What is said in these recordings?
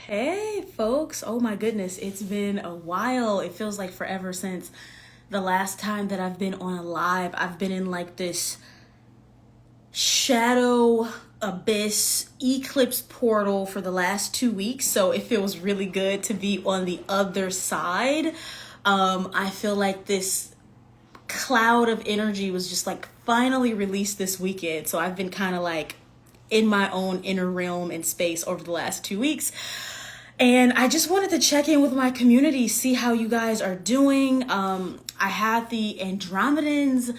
Hey folks, oh my goodness, it's been a while. It feels like forever since the last time that I've been on a live. I've been in like this shadow abyss eclipse portal for the last 2 weeks, so it feels really good to be on the other side. I feel like this cloud of energy was just like finally released this weekend, so I've been kind of like in my own inner realm and space over the last 2 weeks. And I just wanted to check in with my community, see how you guys are doing. I had the Andromedans.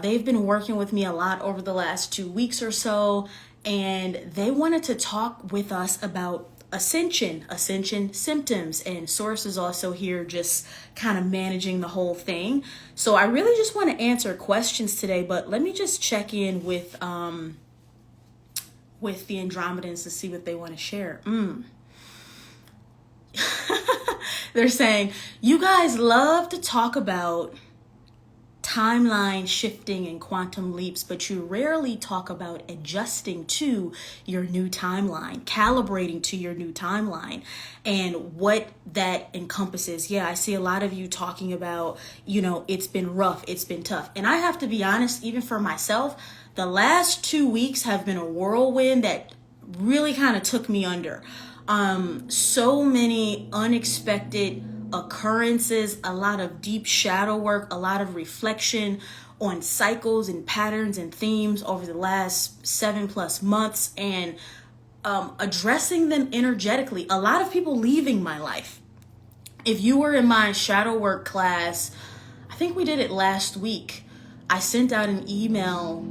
They've been working with me a lot over the last 2 weeks or so, and they wanted to talk with us about ascension symptoms, and Source is also here just kind of managing the whole thing. So I really just want to answer questions today, but let me just check in with the Andromedans to see what they want to share. They're saying, you guys love to talk about timeline shifting and quantum leaps, but you rarely talk about adjusting to your new timeline, calibrating to your new timeline, and what that encompasses. Yeah, I see a lot of you talking about, it's been rough, it's been tough. And I have to be honest, even for myself, the last 2 weeks have been a whirlwind that really kind of took me under. So many unexpected occurrences, a lot of deep shadow work, a lot of reflection on cycles and patterns and themes over the last 7+ months, and addressing them energetically. A lot of people leaving my life. If you were in my shadow work class, I think we did it last week. I sent out an email.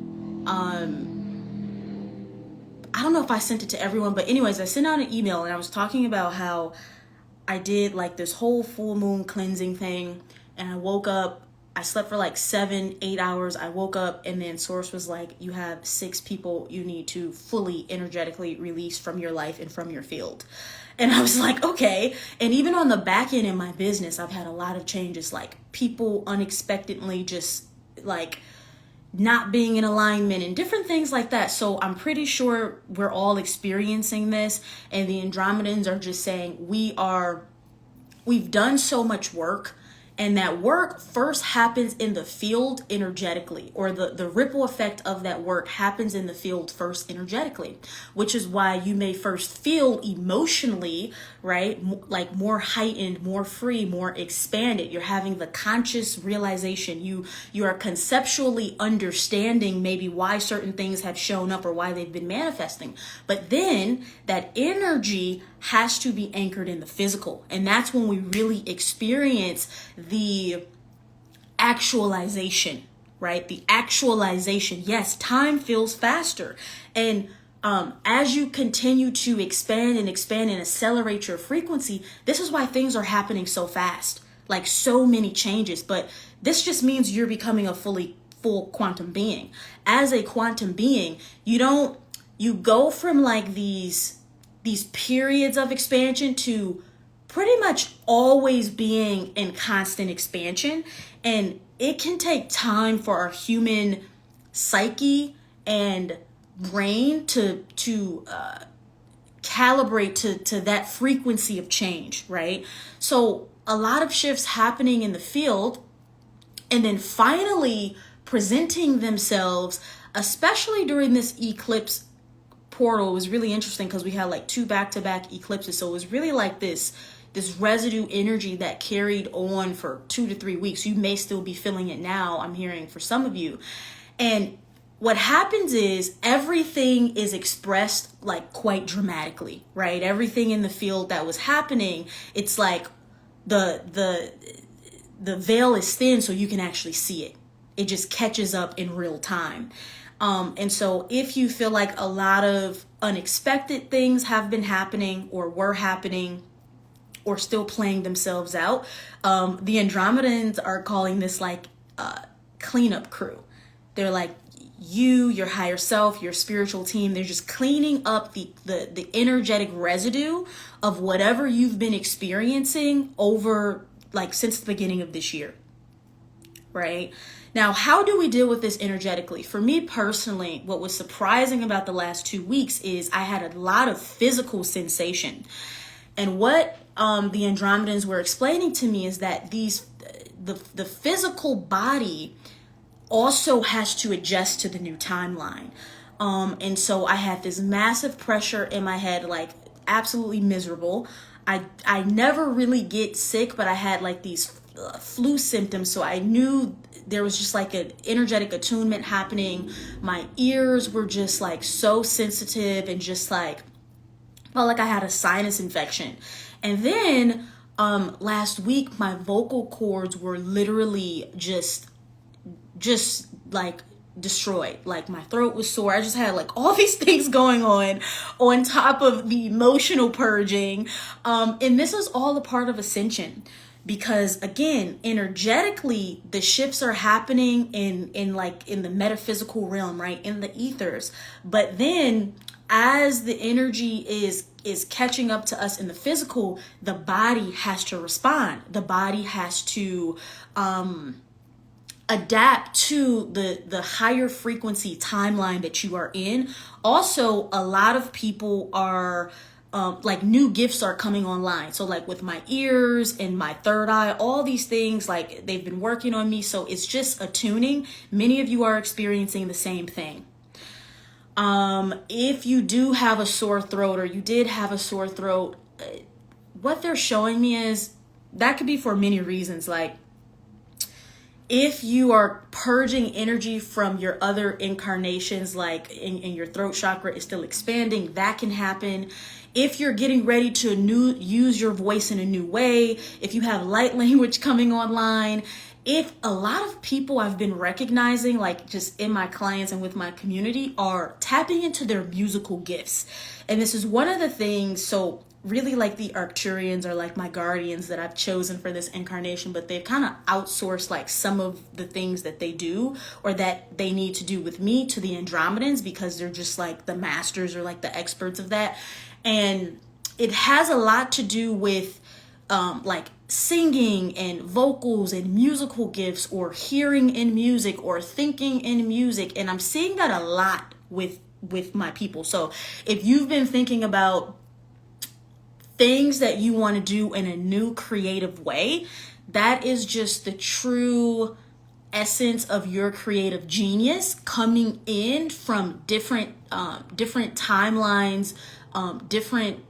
I don't know if I sent it to everyone, but anyways, I sent out an email and I was talking about how I did like this whole full moon cleansing thing, and I woke up, I slept for like 7-8 hours. I woke up and then Source was like, you have 6 people you need to fully energetically release from your life and from your field. And I was like, okay. And even on the back end in my business, I've had a lot of changes, like people unexpectedly just like not being in alignment and different things like that. So I'm pretty sure we're all experiencing this, and the Andromedans are just saying we've done so much work, and that work first happens in the field energetically, or the ripple effect of that work happens in the field first energetically, which is why you may first feel emotionally, right? Like more heightened, more free, more expanded. You're having the conscious realization. You are conceptually understanding maybe why certain things have shown up or why they've been manifesting. But then that energy has to be anchored in the physical. And that's when we really experience the actualization, right? The actualization. Yes, time feels faster. And as you continue to expand and accelerate your frequency, this is why things are happening so fast, like so many changes. But this just means you're becoming a full quantum being. As a quantum being, you go from like these periods of expansion to pretty much always being in constant expansion. And it can take time for our human psyche and brain to calibrate to that frequency of change, right? So a lot of shifts happening in the field, and then finally presenting themselves, especially during this eclipse portal. Was really interesting because we had like 2 back-to-back eclipses. So it was really like this residue energy that carried on for 2 to 3 weeks. You may still be feeling it now, I'm hearing, for some of you. And what happens is everything is expressed like quite dramatically, right? Everything in the field that was happening, it's like the veil is thin so you can actually see it. It just catches up in real time. And so if you feel like a lot of unexpected things have been happening or were happening or still playing themselves out, the Andromedans are calling this like cleanup crew. They're like, your higher self, your spiritual team, they're just cleaning up the energetic residue of whatever you've been experiencing over like since the beginning of this year, right? Now, how do we deal with this energetically? For me personally, what was surprising about the last 2 weeks is I had a lot of physical sensation. And what the Andromedans were explaining to me is that the physical body also has to adjust to the new timeline. And so I had this massive pressure in my head, like absolutely miserable. I never really get sick, but I had like these flu symptoms. So I knew there was just like an energetic attunement happening. My ears were just like so sensitive and just like felt like I had a sinus infection. And then last week, my vocal cords were literally just like destroyed. Like my throat was sore. I just had like all these things going on top of the emotional purging. And this is all a part of ascension, because again, energetically, the shifts are happening in the metaphysical realm, right? In the ethers. But then as the energy is catching up to us in the physical, the body has to respond. The body has to adapt to the higher frequency timeline that you are in. Also, a lot of people are like new gifts are coming online. So like with my ears and my third eye, all these things, like they've been working on me. So it's just attuning. Many of you are experiencing the same thing. If you do have a sore throat, or you did have a sore throat, what they're showing me is that could be for many reasons. Like if you are purging energy from your other incarnations, like in your throat chakra is still expanding, that can happen. If you're getting ready to use your voice in a new way, if you have light language coming online, if a lot of people I've been recognizing, like just in my clients and with my community, are tapping into their musical gifts. And this is one of the things, so really like the Arcturians are like my guardians that I've chosen for this incarnation, but they've kind of outsourced like some of the things that they do or that they need to do with me to the Andromedans, because they're just like the masters or like the experts of that. And it has a lot to do with like singing and vocals and musical gifts, or hearing in music, or thinking in music. And I'm seeing that a lot with my people. So if you've been thinking about things that you want to do in a new creative way, that is just the true essence of your creative genius coming in from different timelines, different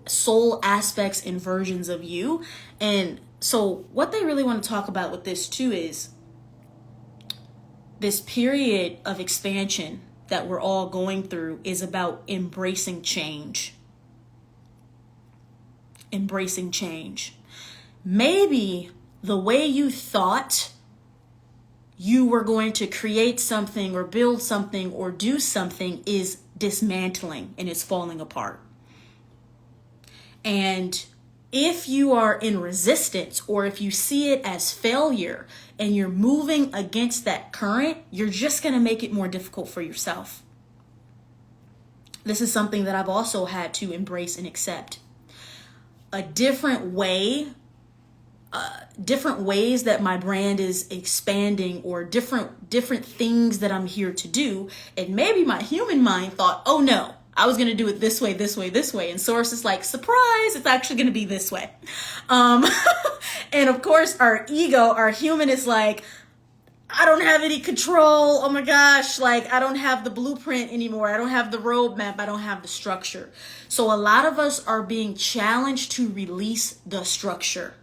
soul aspects and versions of you. And so what they really want to talk about with this too is this period of expansion that we're all going through is about embracing change. Embracing change. Maybe the way you thought you were going to create something or build something or do something is dismantling and it's falling apart. And if you are in resistance, or if you see it as failure and you're moving against that current, you're just going to make it more difficult for yourself. This is something that I've also had to embrace and accept. A different way, different ways that my brand is expanding, or different things that I'm here to do. And maybe my human mind thought, oh no, I was going to do it this way, this way, this way. And source is like, surprise, it's actually going to be this way. And of course, our ego, our human is like, I don't have any control. Oh my gosh, like I don't have the blueprint anymore. I don't have the roadmap. I don't have the structure. So a lot of us are being challenged to release the structure.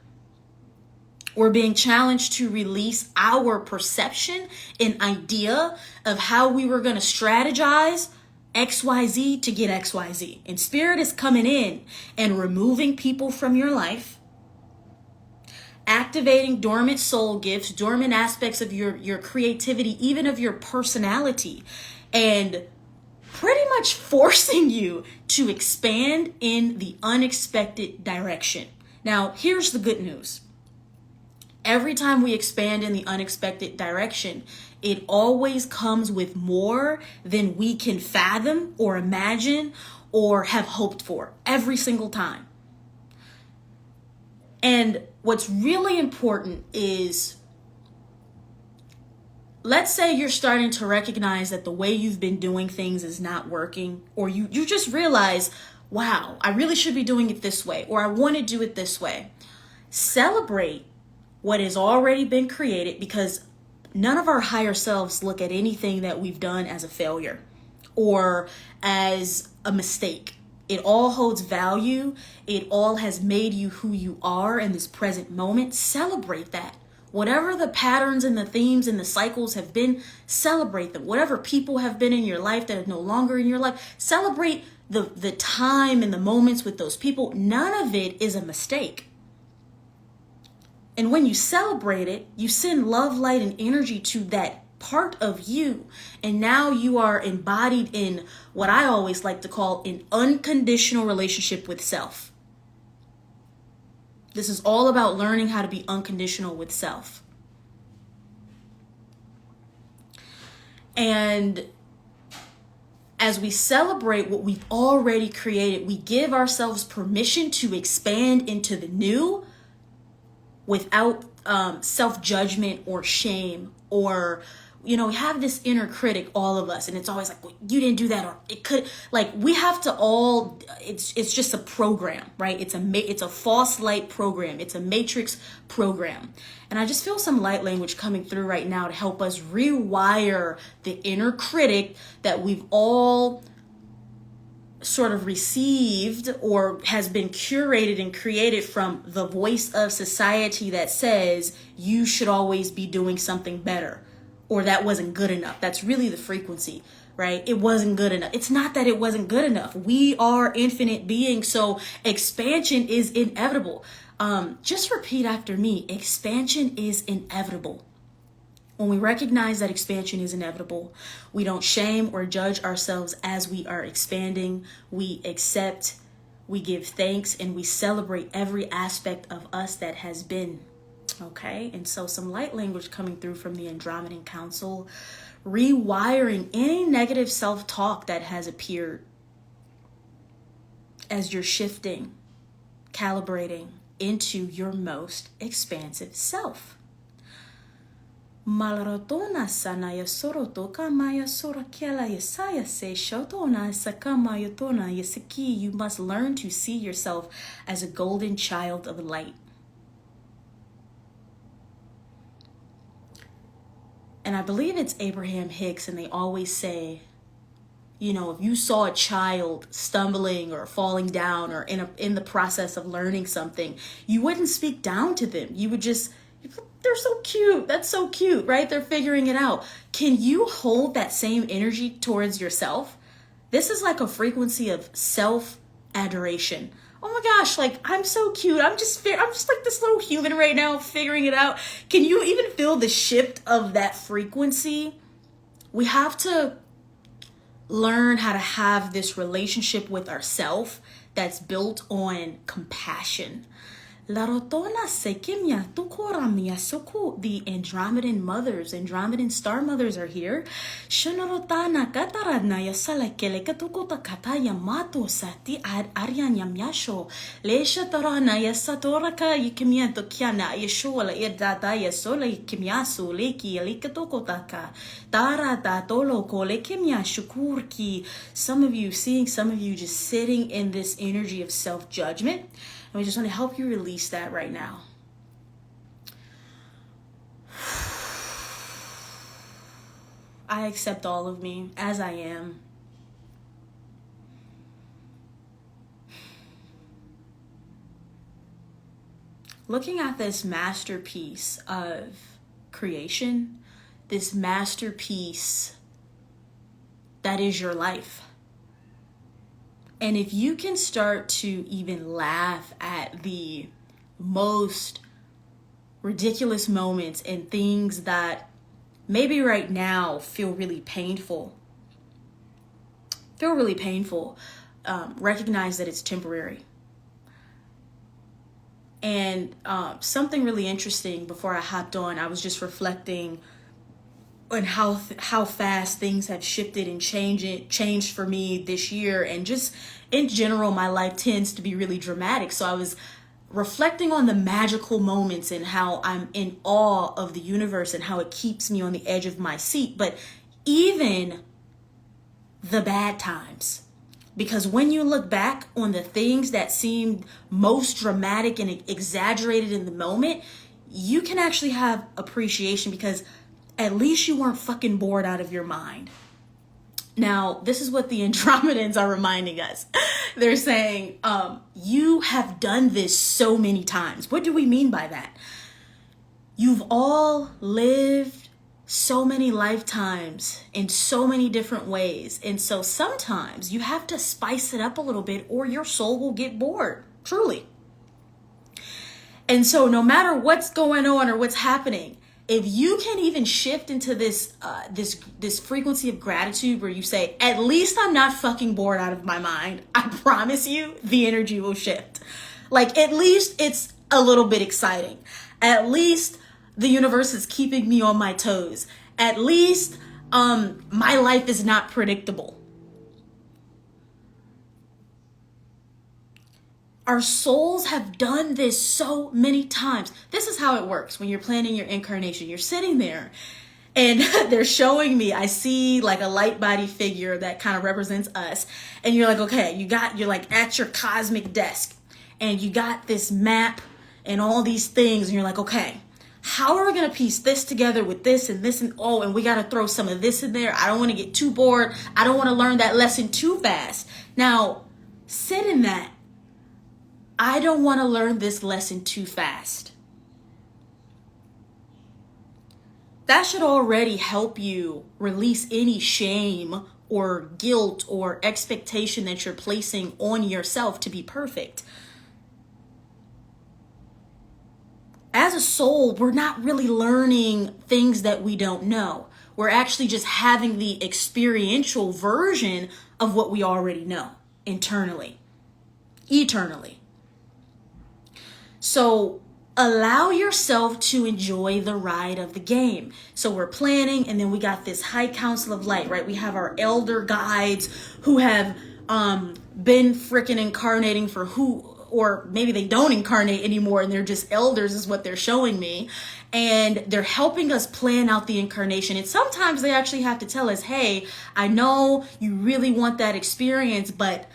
We're being challenged to release our perception and idea of how we were going to strategize XYZ to get XYZ. And spirit is coming in and removing people from your life, activating dormant soul gifts, dormant aspects of your creativity, even of your personality, and pretty much forcing you to expand in the unexpected direction. Now, here's the good news. Every time we expand in the unexpected direction, it always comes with more than we can fathom or imagine or have hoped for, every single time. And what's really important is, let's say you're starting to recognize that the way you've been doing things is not working, or you just realize, wow, I really should be doing it this way, or I want to do it this way. Celebrate what has already been created, because none of our higher selves look at anything that we've done as a failure or as a mistake. It all holds value. It all has made you who you are in this present moment. Celebrate that. Whatever the patterns and the themes and the cycles have been, celebrate them. Whatever people have been in your life that are no longer in your life, celebrate the time and the moments with those people. None of it is a mistake. And when you celebrate it, you send love, light, and energy to that part of you. And now you are embodied in what I always like to call an unconditional relationship with self. This is all about learning how to be unconditional with self. And as we celebrate what we've already created, we give ourselves permission to expand into the new without self-judgment or shame, or, we have this inner critic, all of us, and it's always like, well, you didn't do that, or it could, like, we have to all, it's just a program, right? It's a false light program. It's a matrix program. And I just feel some light language coming through right now to help us rewire the inner critic that we've all sort of received or has been curated and created from the voice of society that says you should always be doing something better, or that wasn't good enough. That's really the frequency, right? It wasn't good enough. It's not that it wasn't good enough. We are infinite beings, so expansion is inevitable. Just repeat after me. Expansion is inevitable. When we recognize that expansion is inevitable, we don't shame or judge ourselves as we are expanding. We accept, we give thanks, and we celebrate every aspect of us that has been. Okay? And so some light language coming through from the Andromedan Council, rewiring any negative self-talk that has appeared as you're shifting, calibrating into your most expansive self. Malarotona sanaya sorotoka maya sorakiela yesaya se shotona sakama yotona yesiki. You must learn to see yourself as a golden child of light. And I believe it's Abraham Hicks, and they always say, if you saw a child stumbling or falling down or in the process of learning something, you wouldn't speak down to them. You would just, they're so cute. That's so cute, right? They're figuring it out. Can you hold that same energy towards yourself? This is like a frequency of self-adoration. Oh my gosh, like, I'm so cute. I'm just like this little human right now figuring it out. Can you even feel the shift of that frequency? We have to learn how to have this relationship with ourself that's built on compassion. La rotona sekimya tukoramia soku. The Andromedan mothers, Andromedan star mothers are here. Shonarotana kataradna yasalekele katukota kataya mato sati aryan yamyasho. Lesha tarana yasatoraka yikimiento kiana yeshola irdata yasola yikimyasu leki yalikatokotaka. Tara tatolo kole kimya shukurki. Some of you just sitting in this energy of self-judgment. And we just want to help you release that right now. I accept all of me as I am. Looking at this masterpiece of creation, this masterpiece that is your life. And if you can start to even laugh at the most ridiculous moments and things that maybe right now feel really painful, recognize that it's temporary. And something really interesting before I hopped on, I was just reflecting on how fast things have shifted and changed for me this year. And just in general, my life tends to be really dramatic. So I was reflecting on the magical moments and how I'm in awe of the universe and how it keeps me on the edge of my seat. But even the bad times, Because when you look back on the things that seemed most dramatic and exaggerated in the moment, you can actually have appreciation because at least you weren't fucking bored out of your mind. Now, this is what the Andromedans are reminding us. They're saying, you have done this so many times. What do we mean by that? You've all lived so many lifetimes in so many different ways. And so sometimes you have to spice it up a little bit or your soul will get bored, truly. And so no matter what's going on or what's happening, if you can even shift into this frequency of gratitude where you say, at least I'm not fucking bored out of my mind, I promise you the energy will shift. Like, at least it's a little bit exciting. At least the universe is keeping me on my toes. At least my life is not predictable. Our souls have done this so many times. This is how it works when you're planning your incarnation. You're sitting there and they're showing me, I see like a light body figure that kind of represents us. And you're like, okay, you're like at your cosmic desk and you got this map and all these things. And you're like, okay, how are we going to piece this together with this and this and oh, and we got to throw some of this in there. I don't want to get too bored. I don't want to learn that lesson too fast. Now, sit in that. I don't want to learn this lesson too fast. That should already help you release any shame or guilt or expectation that you're placing on yourself to be perfect. As a soul, we're not really learning things that we don't know. We're actually just having the experiential version of what we already know internally, eternally. So allow yourself to enjoy the ride of the game. So we're planning, and then we got this high council of light, right? We have our elder guides who have been freaking incarnating for or maybe they don't incarnate anymore and they're just elders is what they're showing me. And they're helping us plan out the incarnation. And sometimes they actually have to tell us, hey, I know you really want that experience, but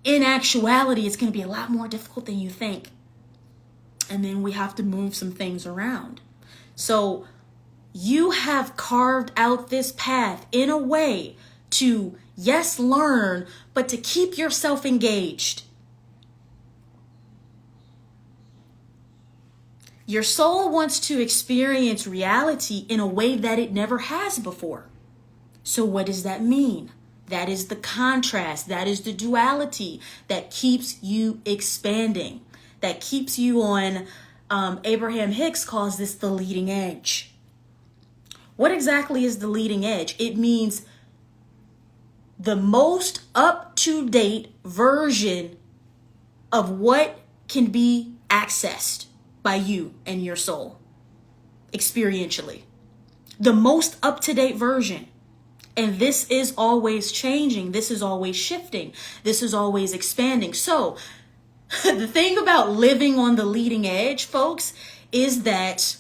in actuality, it's going to be a lot more difficult than you think. And then we have to move some things around. So you have carved out this path in a way to, yes, learn, but to keep yourself engaged. Your soul wants to experience reality in a way that it never has before. So what does that mean? That is the contrast. That is the duality that keeps you expanding. That keeps you on, Abraham Hicks calls this the leading edge. What exactly is the leading edge? It means the most up-to-date version of what can be accessed by you and your soul experientially. The most up-to-date version. And this is always changing. This is always shifting. This is always expanding. So the thing about living on the leading edge, folks, is that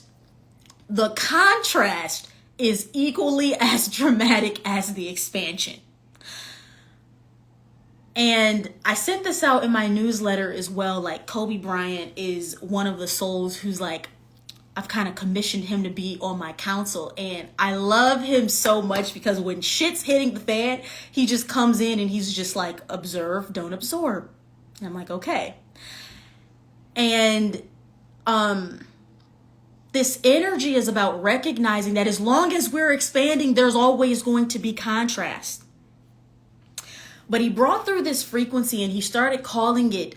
the contrast is equally as dramatic as the expansion. And I sent this out in my newsletter as well. Like, Kobe Bryant is one of the souls who's like, I've kind of commissioned him to be on my council. And I love him so much because when shit's hitting the fan, he just comes in and he's just like, observe, don't absorb. And I'm like, okay. And this energy is about recognizing that as long as we're expanding, there's always going to be contrast. But he brought through this frequency and he started calling it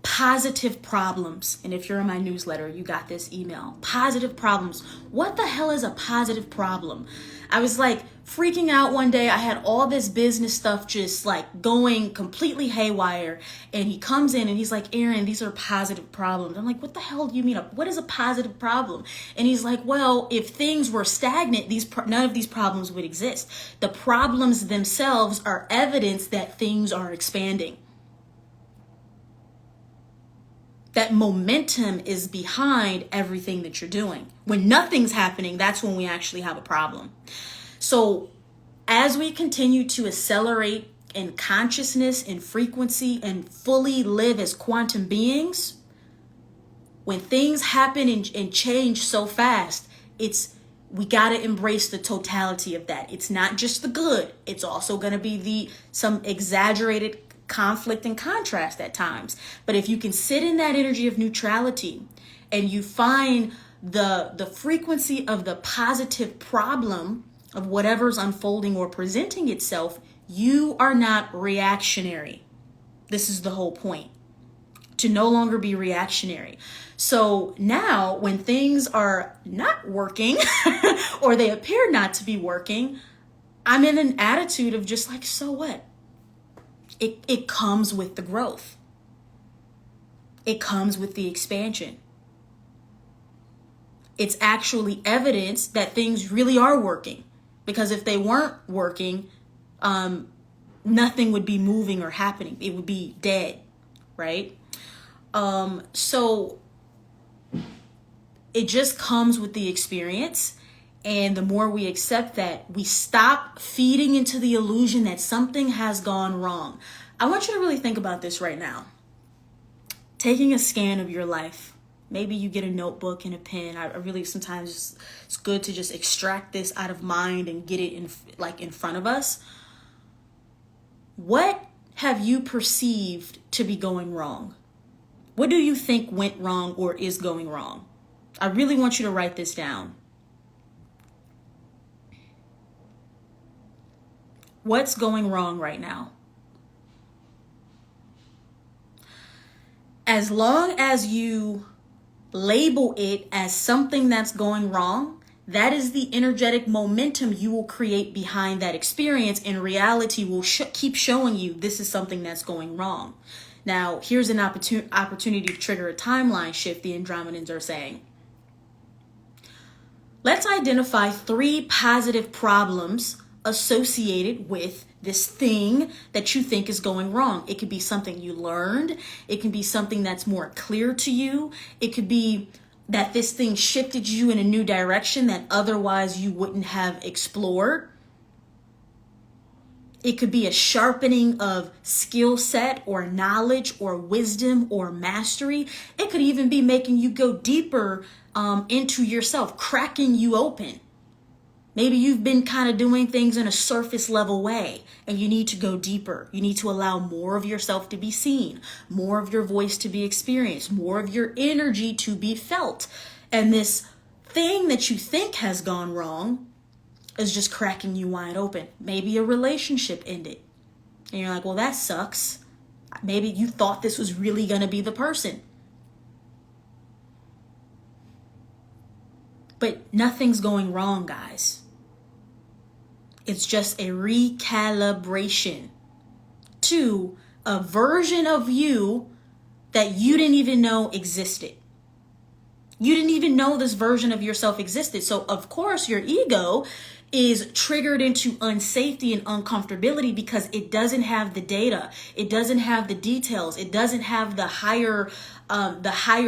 positive problems. And if you're in my newsletter, you got this email. Positive problems. What the hell is a positive problem? I was like freaking out one day. I had all this business stuff just like going completely haywire. And he comes in and he's like, Erin, these are positive problems. I'm like, what the hell do you mean? What is a positive problem? And he's like, well, if things were stagnant, none of these problems would exist. The problems themselves are evidence that things are expanding. That momentum is behind everything that you're doing. When nothing's happening, that's when we actually have a problem. So as we continue to accelerate in consciousness and frequency and fully live as quantum beings, when things happen and change so fast, we got to embrace the totality of that. It's not just the good. It's also going to be some exaggerated conflict and contrast at times. But if you can sit in that energy of neutrality and you find the frequency of the positive problem of whatever's unfolding or presenting itself, you are not reactionary. This is the whole point, to no longer be reactionary. So now when things are not working or they appear not to be working, I'm in an attitude of just like, so what? It comes with the growth. It comes with the expansion. It's actually evidence that things really are working. Because if they weren't working, nothing would be moving or happening. It would be dead, right? So it just comes with the experience. And the more we accept that, we stop feeding into the illusion that something has gone wrong. I want you to really think about this right now. Taking a scan of your life. Maybe you get a notebook and a pen. I really sometimes it's good to just extract this out of mind and get it in front of us. What have you perceived to be going wrong? What do you think went wrong or is going wrong? I really want you to write this down. What's going wrong right now? As long as you label it as something that's going wrong, that is the energetic momentum you will create behind that experience, and reality will keep showing you this is something that's going wrong. Now, here's an opportunity to trigger a timeline shift, the Andromedans are saying. Let's identify 3 positive problems associated with this thing that you think is going wrong. It could be something you learned. It can be something that's more clear to you. It could be that this thing shifted you in a new direction that otherwise you wouldn't have explored. It could be a sharpening of skill set or knowledge or wisdom or mastery. It could even be making you go deeper into yourself, cracking you open. Maybe you've been kind of doing things in a surface level way and you need to go deeper. You need to allow more of yourself to be seen, more of your voice to be experienced, more of your energy to be felt. And this thing that you think has gone wrong is just cracking you wide open. Maybe a relationship ended and you're like, well, that sucks. Maybe you thought this was really going to be the person. But nothing's going wrong, guys. It's just a recalibration to a version of you that you didn't even know existed. You didn't even know this version of yourself existed. So, of course, your ego is triggered into unsafety and uncomfortability because it doesn't have the data. It doesn't have the details. It doesn't have the higher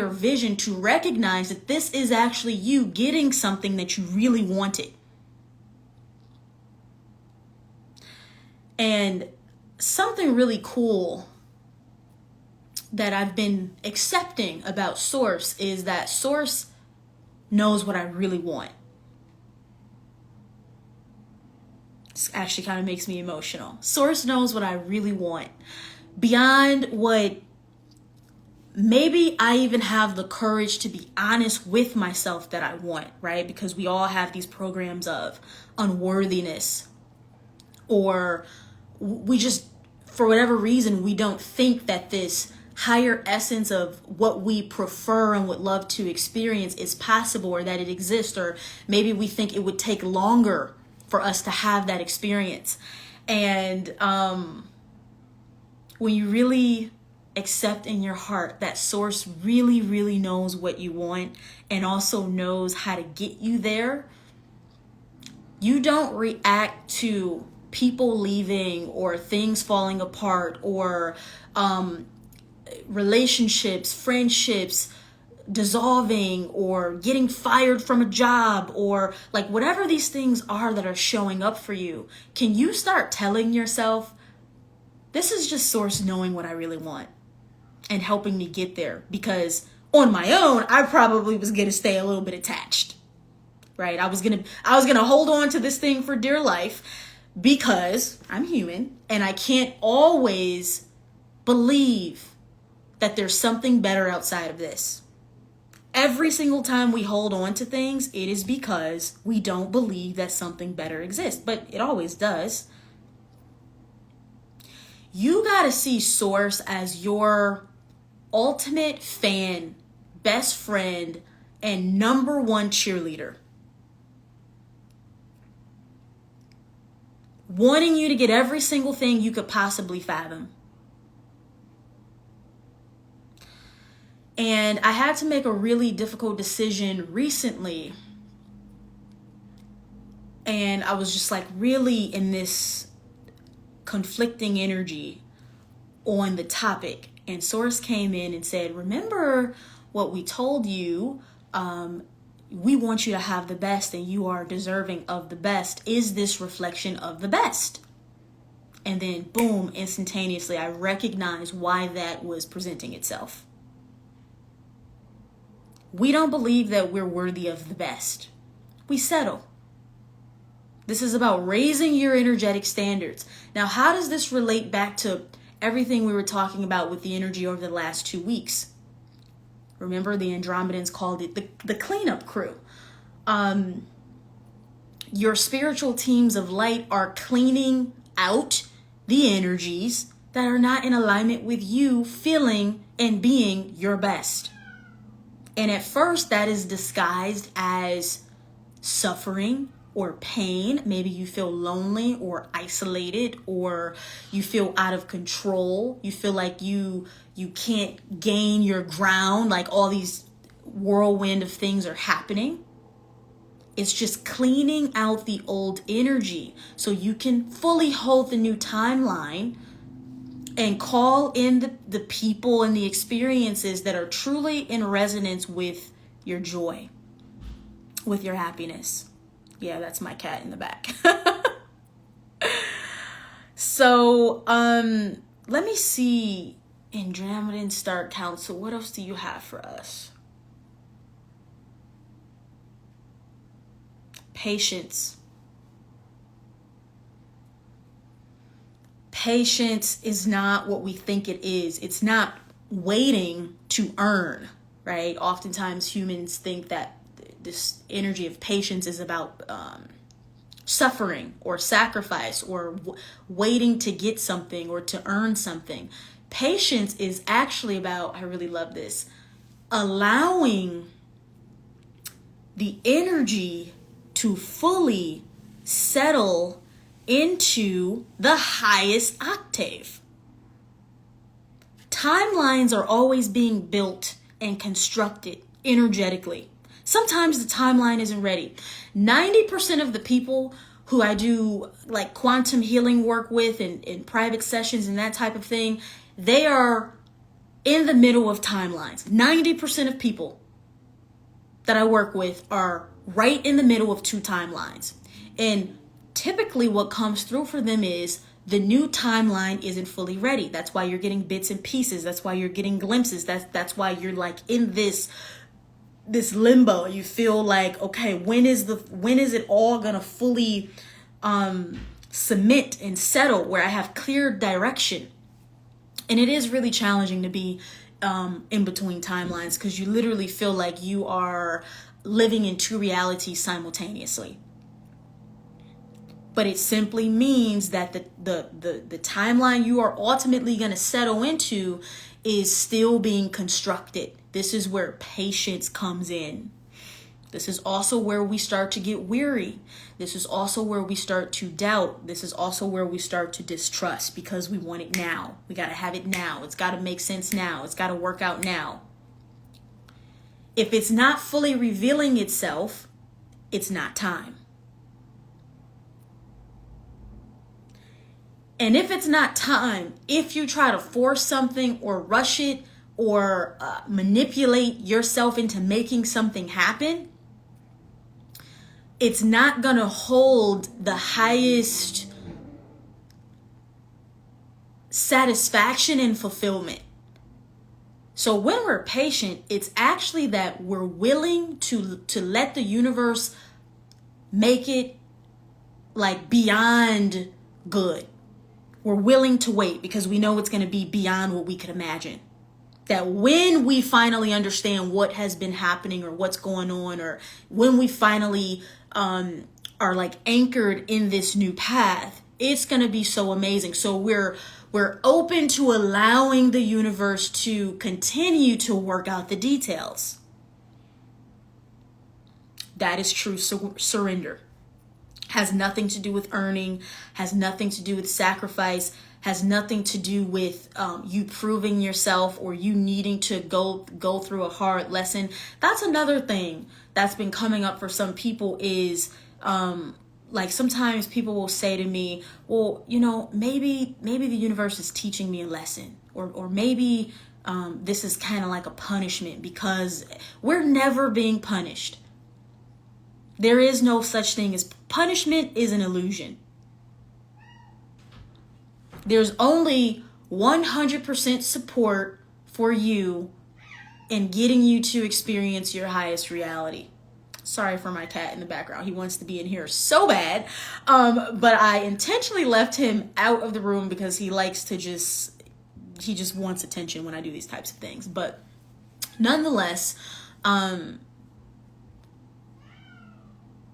vision to recognize that this is actually you getting something that you really wanted. And something really cool that I've been accepting about Source is that Source knows what I really want. This actually kind of makes me emotional. Source knows what I really want. Beyond what maybe I even have the courage to be honest with myself that I want, right? Because we all have these programs of unworthiness, or we just, for whatever reason, we don't think that this higher essence of what we prefer and would love to experience is possible, or that it exists, or maybe we think it would take longer for us to have that experience. And when you really accept in your heart that Source really, really knows what you want and also knows how to get you there, you don't react to people leaving or things falling apart or relationships, friendships dissolving or getting fired from a job, or like whatever these things are that are showing up for you. Can you start telling yourself, This is just Source knowing what I really want and helping me get there, because on my own, I probably was going to stay a little bit attached, right? I was going to hold on to this thing for dear life because I'm human and I can't always believe that there's something better outside of this. Every single time we hold on to things, it is because we don't believe that something better exists, but it always does. You got to see Source as your ultimate fan, best friend, and number one cheerleader. Wanting you to get every single thing you could possibly fathom. And I had to make a really difficult decision recently. And I was just like really in this conflicting energy on the topic. And Source came in and said, remember what we told you? We want you to have the best and you are deserving of the best. Is this reflection of the best? And then boom, instantaneously, I recognized why that was presenting itself. We don't believe that we're worthy of the best. We settle. This is about raising your energetic standards. Now, how does this relate back to everything we were talking about with the energy over the last 2 weeks? Remember, the Andromedans called it the cleanup crew. Your spiritual teams of light are cleaning out the energies that are not in alignment with you feeling and being your best. And at first, that is disguised as suffering or pain. Maybe you feel lonely or isolated, or you feel out of control. You feel like you can't gain your ground, like all these whirlwind of things are happening. It's just cleaning out the old energy so you can fully hold the new timeline and call in the people and the experiences that are truly in resonance with your joy, with your happiness. Yeah, that's my cat in the back. So, let me see. Andromedan Star Council, what else do you have for us? Patience. Patience is not what we think it is. It's not waiting to earn, right? Oftentimes humans think that this energy of patience is about suffering or sacrifice or waiting to get something or to earn something. Patience is actually about, I really love this, allowing the energy to fully settle into the highest octave. Timelines are always being built and constructed energetically. Sometimes the timeline isn't ready. 90% of the people who I do like quantum healing work with in private sessions and that type of thing, they are in the middle of timelines. 90% of people that I work with are right in the middle of two timelines. And typically what comes through for them is the new timeline isn't fully ready. That's why you're getting bits and pieces. That's why you're getting glimpses. That's why you're like in this limbo. You feel like, okay, when is it all gonna fully cement and settle where I have clear direction? And it is really challenging to be in between timelines, because you literally feel like you are living in two realities simultaneously. But it simply means that the timeline you are ultimately going to settle into is still being constructed. This is where patience comes in. This is also where we start to get weary. This is also where we start to doubt. This is also where we start to distrust, because we want it now. We got to have it now. It's got to make sense now. It's got to work out now. If it's not fully revealing itself, it's not time. And if it's not time, if you try to force something or rush it or manipulate yourself into making something happen, it's not going to hold the highest satisfaction and fulfillment. So when we're patient, it's actually that we're willing to let the universe make it like beyond good. We're willing to wait because we know it's going to be beyond what we could imagine. That when we finally understand what has been happening or what's going on, or when we finally are like anchored in this new path, it's going to be so amazing. So we're open to allowing the universe to continue to work out the details. That is true surrender. Has nothing to do with earning, has nothing to do with sacrifice, has nothing to do with you proving yourself or you needing to go through a hard lesson. That's another thing that's been coming up for some people is like sometimes people will say to me, well, you know, maybe the universe is teaching me a lesson, or maybe this is kind of like a punishment, because we're never being punished. There is no such thing as punishment. Is an illusion. There's only 100% support for you in getting you to experience your highest reality. Sorry for my cat in the background. He wants to be in here so bad. But I intentionally left him out of the room because he likes to he just wants attention when I do these types of things. But nonetheless,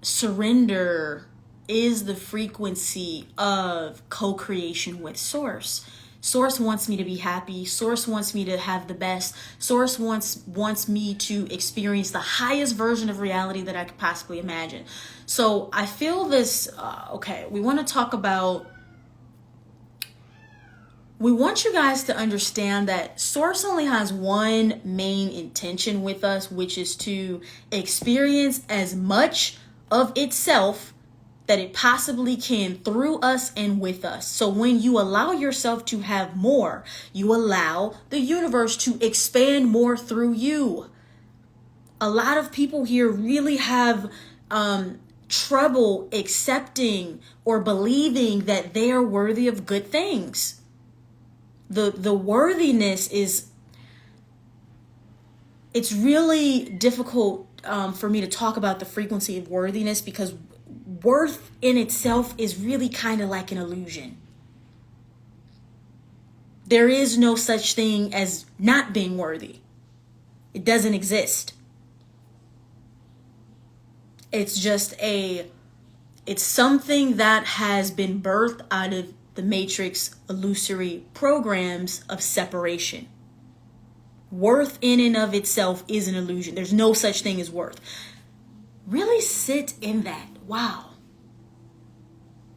surrender is the frequency of co-creation with Source. Source wants me to be happy. Source wants me to have the best. Source wants me to experience the highest version of reality that I could possibly imagine. So I feel this, we want to talk about, we want you guys to understand that Source only has one main intention with us, which is to experience as much of itself that it possibly can through us and with us. So when you allow yourself to have more, you allow the universe to expand more through you. A lot of people here really have trouble accepting or believing that they are worthy of good things. The worthiness it's really difficult for me to talk about the frequency of worthiness, because worth in itself is really kind of like an illusion. There is no such thing as not being worthy. It doesn't exist. It's just it's something that has been birthed out of the matrix illusory programs of separation. Worth in and of itself is an illusion. There's no such thing as worth. Really sit in that. Wow.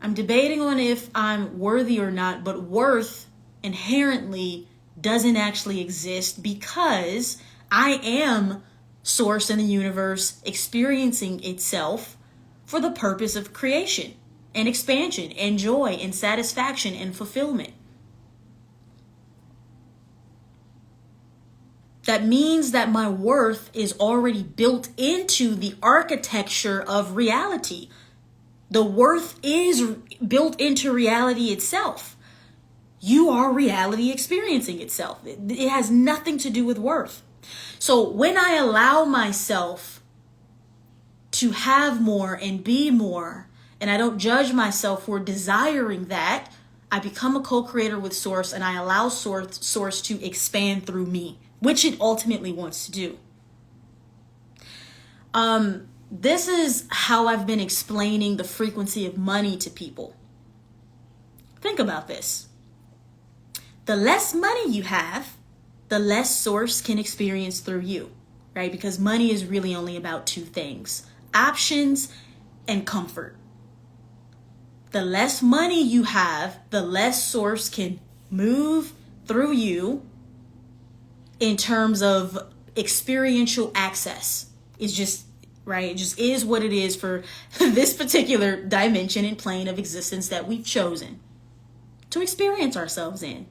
I'm debating on if I'm worthy or not, but worth inherently doesn't actually exist, because I am Source in the universe experiencing itself for the purpose of creation and expansion and joy and satisfaction and fulfillment. That means that my worth is already built into the architecture of reality. The worth is built into reality itself. You are reality experiencing itself. It has nothing to do with worth. So when I allow myself to have more and be more, and I don't judge myself for desiring that, I become a co-creator with Source, and I allow Source to expand through me, which it ultimately wants to do. This is how I've been explaining the frequency of money to people. Think about this. The less money you have, the less Source can experience through you, right? Because money is really only about two things: options and comfort. The less money you have, the less Source can move through you in terms of experiential access. It's just, right? It just is what it is for this particular dimension and plane of existence that we've chosen to experience ourselves in.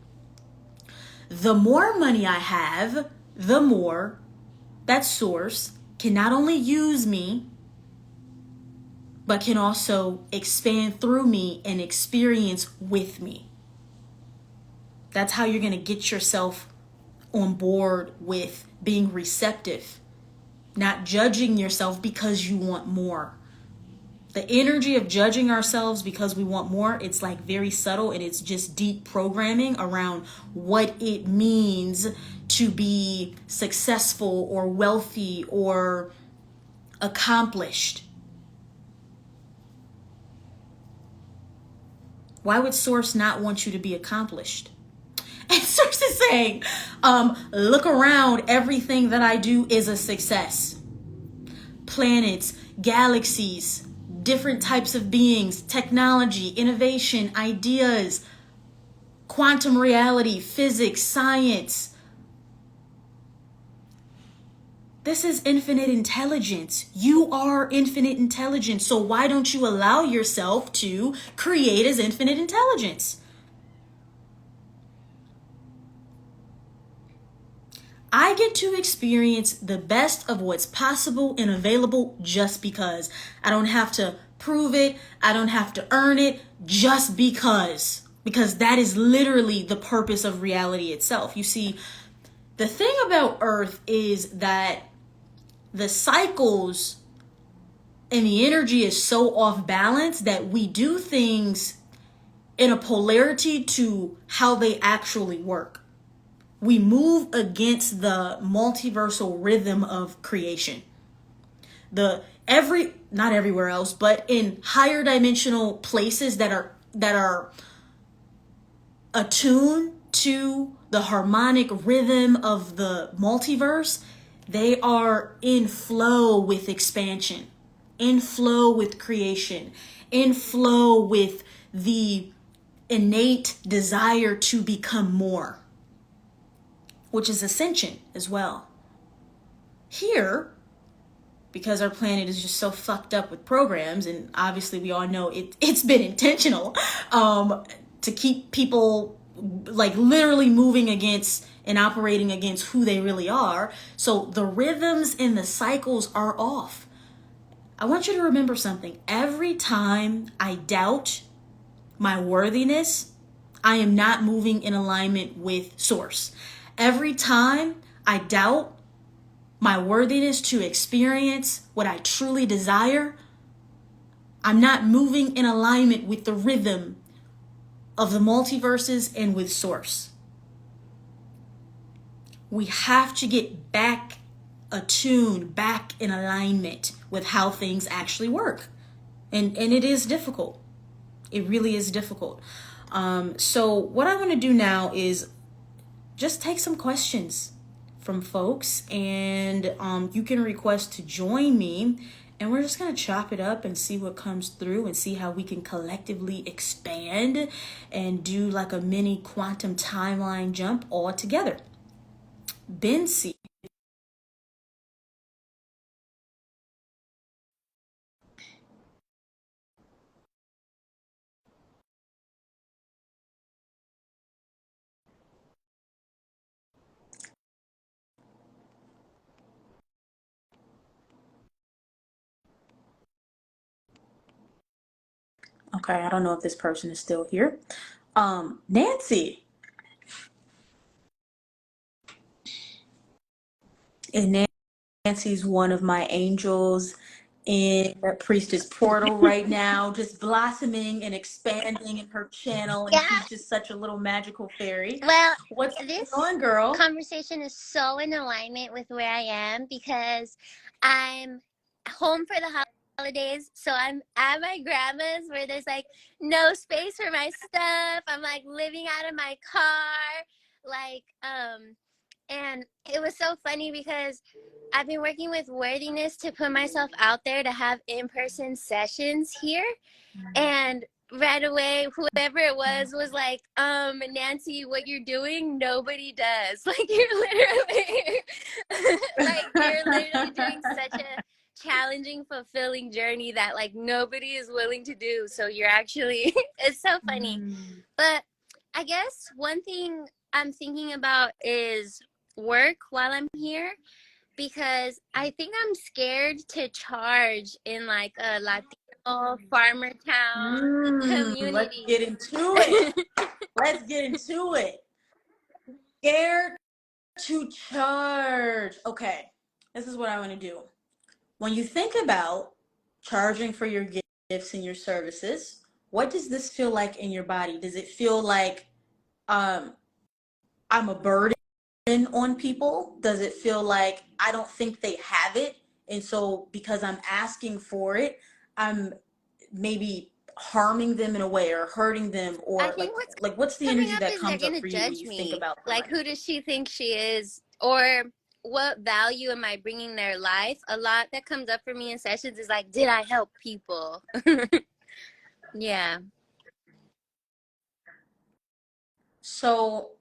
The more money I have, the more that Source can not only use me, but can also expand through me and experience with me. That's how you're going to get yourself on board with being receptive, not judging yourself because you want more. The energy of judging ourselves because we want more, it's like very subtle, and it's just deep programming around what it means to be successful or wealthy or accomplished. Why would Source not want you to be accomplished? And Source is saying, look around, everything that I do is a success. Planets, galaxies, different types of beings, technology, innovation, ideas, quantum reality, physics, science. This is infinite intelligence. You are infinite intelligence. So why don't you allow yourself to create as infinite intelligence? I get to experience the best of what's possible and available just because. I don't have to prove it. I don't have to earn it, just because. Because that is literally the purpose of reality itself. You see, the thing about Earth is that the cycles and the energy is so off balance that we do things in a polarity to how they actually work. We move against the multiversal rhythm of creation. Not everywhere else, but in higher dimensional places that are attuned to the harmonic rhythm of the multiverse, they are in flow with expansion, in flow with creation, in flow with the innate desire to become more, which is ascension as well. Here, because our planet is just so fucked up with programs, and obviously we all know it's been intentional to keep people like literally moving against and operating against who they really are. So the rhythms and the cycles are off. I want you to remember something. Every time I doubt my worthiness, I am not moving in alignment with Source. Every time I doubt my worthiness to experience what I truly desire, I'm not moving in alignment with the rhythm of the multiverses and with Source. We have to get back attuned, back in alignment with how things actually work. And it is difficult. It really is difficult. So what I want to do now is just take some questions from folks, and you can request to join me, and we're just going to chop it up and see what comes through and see how we can collectively expand and do like a mini quantum timeline jump all together. Bensi. Okay, I don't know if this person is still here. Nancy. And Nancy's one of my angels in the priestess portal right now, just blossoming and expanding in her channel, and Yeah. she's just such a little magical fairy. Well, What's this going on, girl? conversation is so in alignment with where I am because I'm home for the holidays. So I'm at my grandma's where there's like no space for my stuff. I'm like living out of my car. Like, and it was so funny because I've been working with worthiness to put myself out there to have in-person sessions here. And right away, whoever it was like, Nancy, what you're doing, nobody does. Like you're literally doing such a challenging, fulfilling journey that like nobody is willing to do. So you're actually it's so funny. But I guess one thing I'm thinking about is work while I'm here because I think I'm scared to charge in like a Latino farmer town Let's community. get into it. Let's get into it. Scared to charge. Okay, this is what I want to do. When you think about charging for your gifts and your services, what does this feel like in your body? Does it feel like um, I'm a burden on people? Does it feel like I don't think they have it? And so because I'm asking for it, I'm maybe harming them in a way or hurting them, I or think what's like what's the coming energy up that is they're comes up gonna for you when judge you think me. about the Like, who money? does she think she is? Or what value am I bringing their life? A lot that comes up for me in sessions is like, did I help people? Yeah. So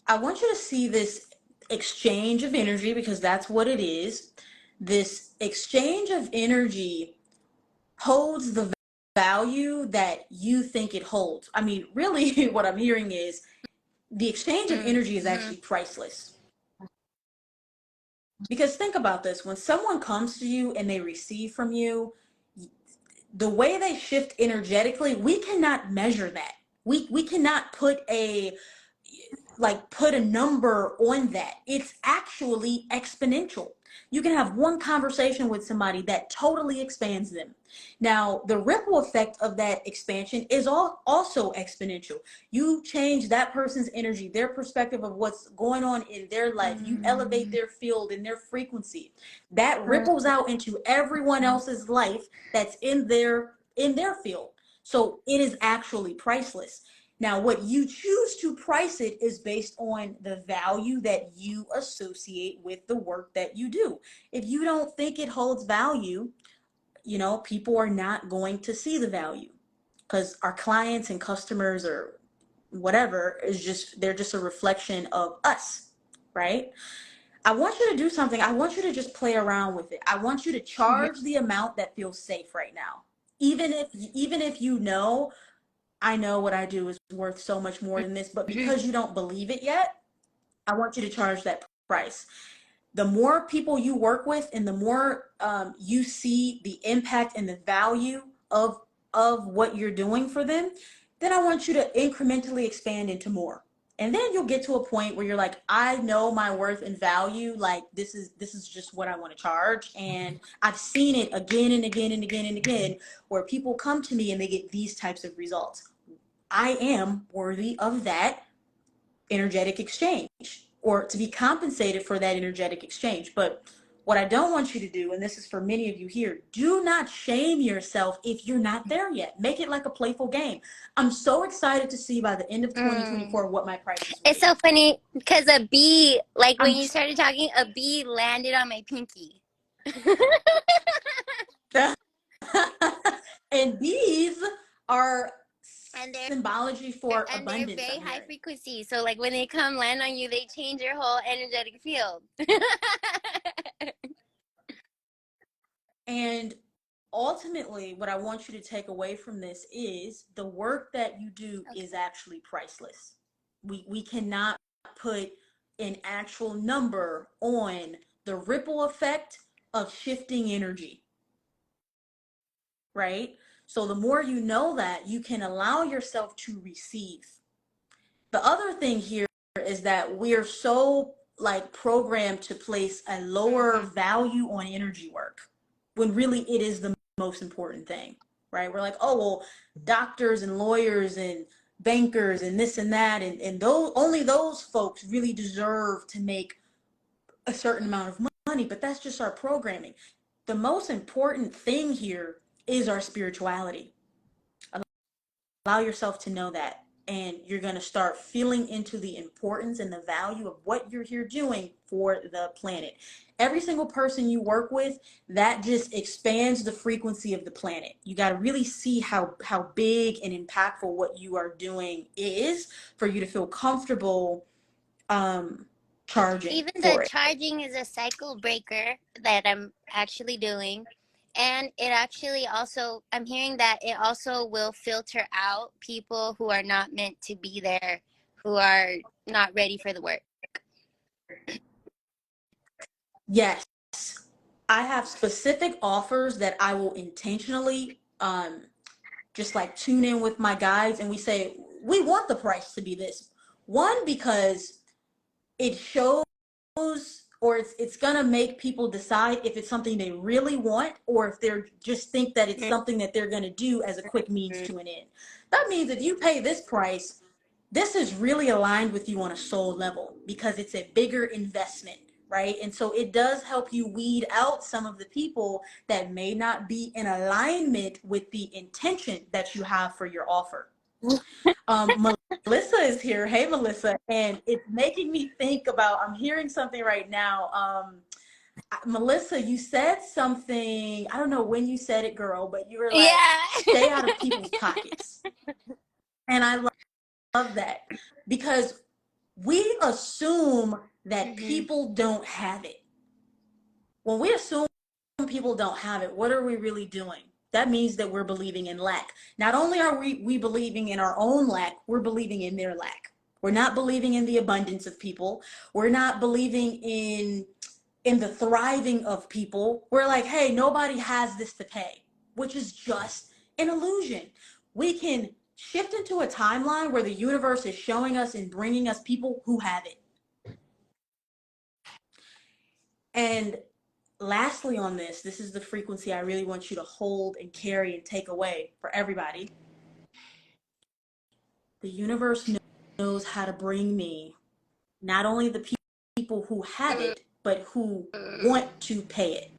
I want you to see this exchange of energy, because that's what it is. This exchange of energy holds the value that you think it holds. I mean, really, what I'm hearing is the exchange of energy is Mm-hmm. actually priceless. Because think about this, when someone comes to you and they receive from you, the way they shift energetically, we cannot measure that. We cannot put a number on that. It's actually exponential. You can have one conversation with somebody that totally expands them. Now, the ripple effect of that expansion is also exponential. You change that person's energy, their perspective of what's going on in their life. You elevate their field and their frequency. That ripples out into everyone else's life that's in their field. So it is actually priceless. Now, what you choose to price it is based on the value that you associate with the work that you do. If you don't think it holds value, people are not going to see the value, because our clients and customers or whatever they're just a reflection of us, right? I want you to do something. I want you to just play around with it. I want you to charge the amount that feels safe right now. Even if I know what I do is worth so much more than this, but because you don't believe it yet, I want you to charge that price. The more people you work with and the more you see the impact and the value of what you're doing for them, then I want you to incrementally expand into more. And then you'll get to a point where you're like, I know my worth and value. Like, this is just what I want to charge. And I've seen it again and again and again and again, where people come to me and they get these types of results. I am worthy of that energetic exchange, or to be compensated for that energetic exchange. But what I don't want you to do, and this is for many of you here, do not shame yourself if you're not there yet. Make it like a playful game. I'm so excited to see by the end of Mm. 2024 what my prices will It's be. so funny because a bee, like when I'm you started talking, a bee landed on my pinky. and these are And symbology for they're abundance, very I'm high hearing. frequency. So like when they come land on you, they change your whole energetic field. And ultimately, what I want you to take away from this is the work that you do Okay. is actually priceless. We cannot put an actual number on the ripple effect of shifting energy, right? So the more you know that, you can allow yourself to receive. The other thing here is that we're so like programmed to place a lower Mm-hmm. value on energy work, when really it is the most important thing, right? We're like, oh well, doctors and lawyers and bankers and this and that, and those, only those folks really deserve to make a certain amount of money. But that's just our programming. The most important thing here is our spirituality. Allow yourself to know that, and you're going to start feeling into the importance and the value of what you're here doing for the planet. Every single person you work with, that just expands the frequency of the planet. You got to really see how big and impactful what you are doing is for you to feel comfortable charging Even the for it. charging is a cycle breaker that I'm actually doing. And it actually also, I'm hearing that it also will filter out people who are not meant to be there, who are not ready for the work. Yes, I have specific offers that I will intentionally just like tune in with my guides, and we say we want the price to be this. One, because it shows, or it's gonna make people decide if it's something they really want, or if they're just think that it's something that they're gonna do as a quick means to an end. That means if you pay this price, this is really aligned with you on a soul level because it's a bigger investment, right? And so it does help you weed out some of the people that may not be in alignment with the intention that you have for your offer. Melissa is here. Hey, Melissa. And it's making me think about, I'm hearing something right now. Melissa, you said something, I don't know when you said it, girl, but you were like, Yeah. stay out of people's pockets. And I love that because we assume that people don't have it. When we assume people don't have it, what are we really doing? That means that we're believing in lack. Not only are we believing in our own lack, we're believing in their lack. We're not believing in the abundance of people. We're not believing in the thriving of people. We're like, hey, nobody has this to pay, which is just an illusion. We can shift into a timeline where the universe is showing us and bringing us people who have it. And lastly on this is the frequency I really want you to hold and carry and take away for everybody. The universe knows how to bring me not only the people who have it, but who want to pay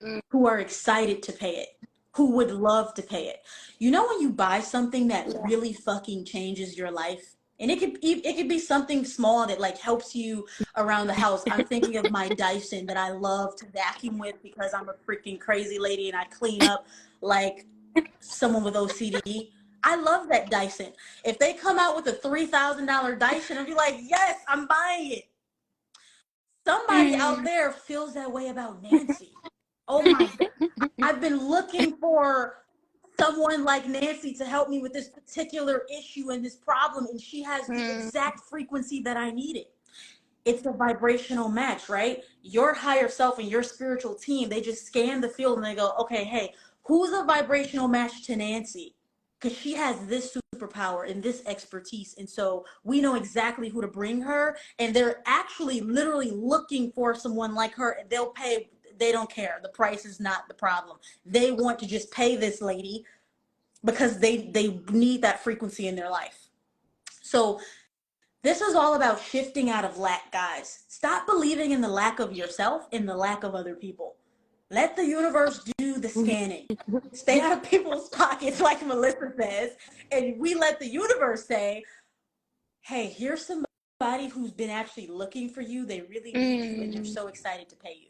it, who are excited to pay it, who would love to pay it. You know, when you buy something that really fucking changes your life, and it could be something small that like helps you around the house. I'm thinking of my Dyson that I love to vacuum with because I'm a freaking crazy lady and I clean up like someone with OCD. I love that Dyson. If they come out with a $3,000 Dyson, I'll be like, yes, I'm buying it. Somebody out there feels that way about Nancy. Oh my God. I've been looking for someone like Nancy to help me with this particular issue and this problem, and she has the exact frequency that I needed. It's a vibrational match, right? Your higher self and your spiritual team, they just scan the field and they go, okay, hey, who's a vibrational match to Nancy? Because she has this superpower and this expertise. And so we know exactly who to bring her. And they're actually literally looking for someone like her. And they'll pay, they don't care. The price is not the problem. They want to just pay this lady because they need that frequency in their life. So this is all about shifting out of lack, guys. Stop believing in the lack of yourself and the lack of other people. Let the universe do the scanning. Stay out of people's pockets, like Melissa says, and we let the universe say, hey, here's somebody who's been actually looking for you. They really need you, and they're so excited to pay you.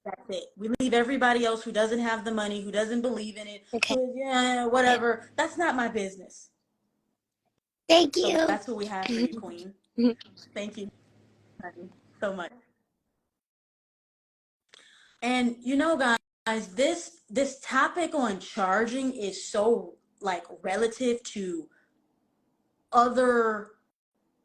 That's it. We leave everybody else who doesn't have the money, who doesn't believe in it, Okay. who, yeah, whatever. That's not my business. Thank So you. that's what we have for you, Queen. Thank you so much. And you know, guys, this topic on charging is so like relative to other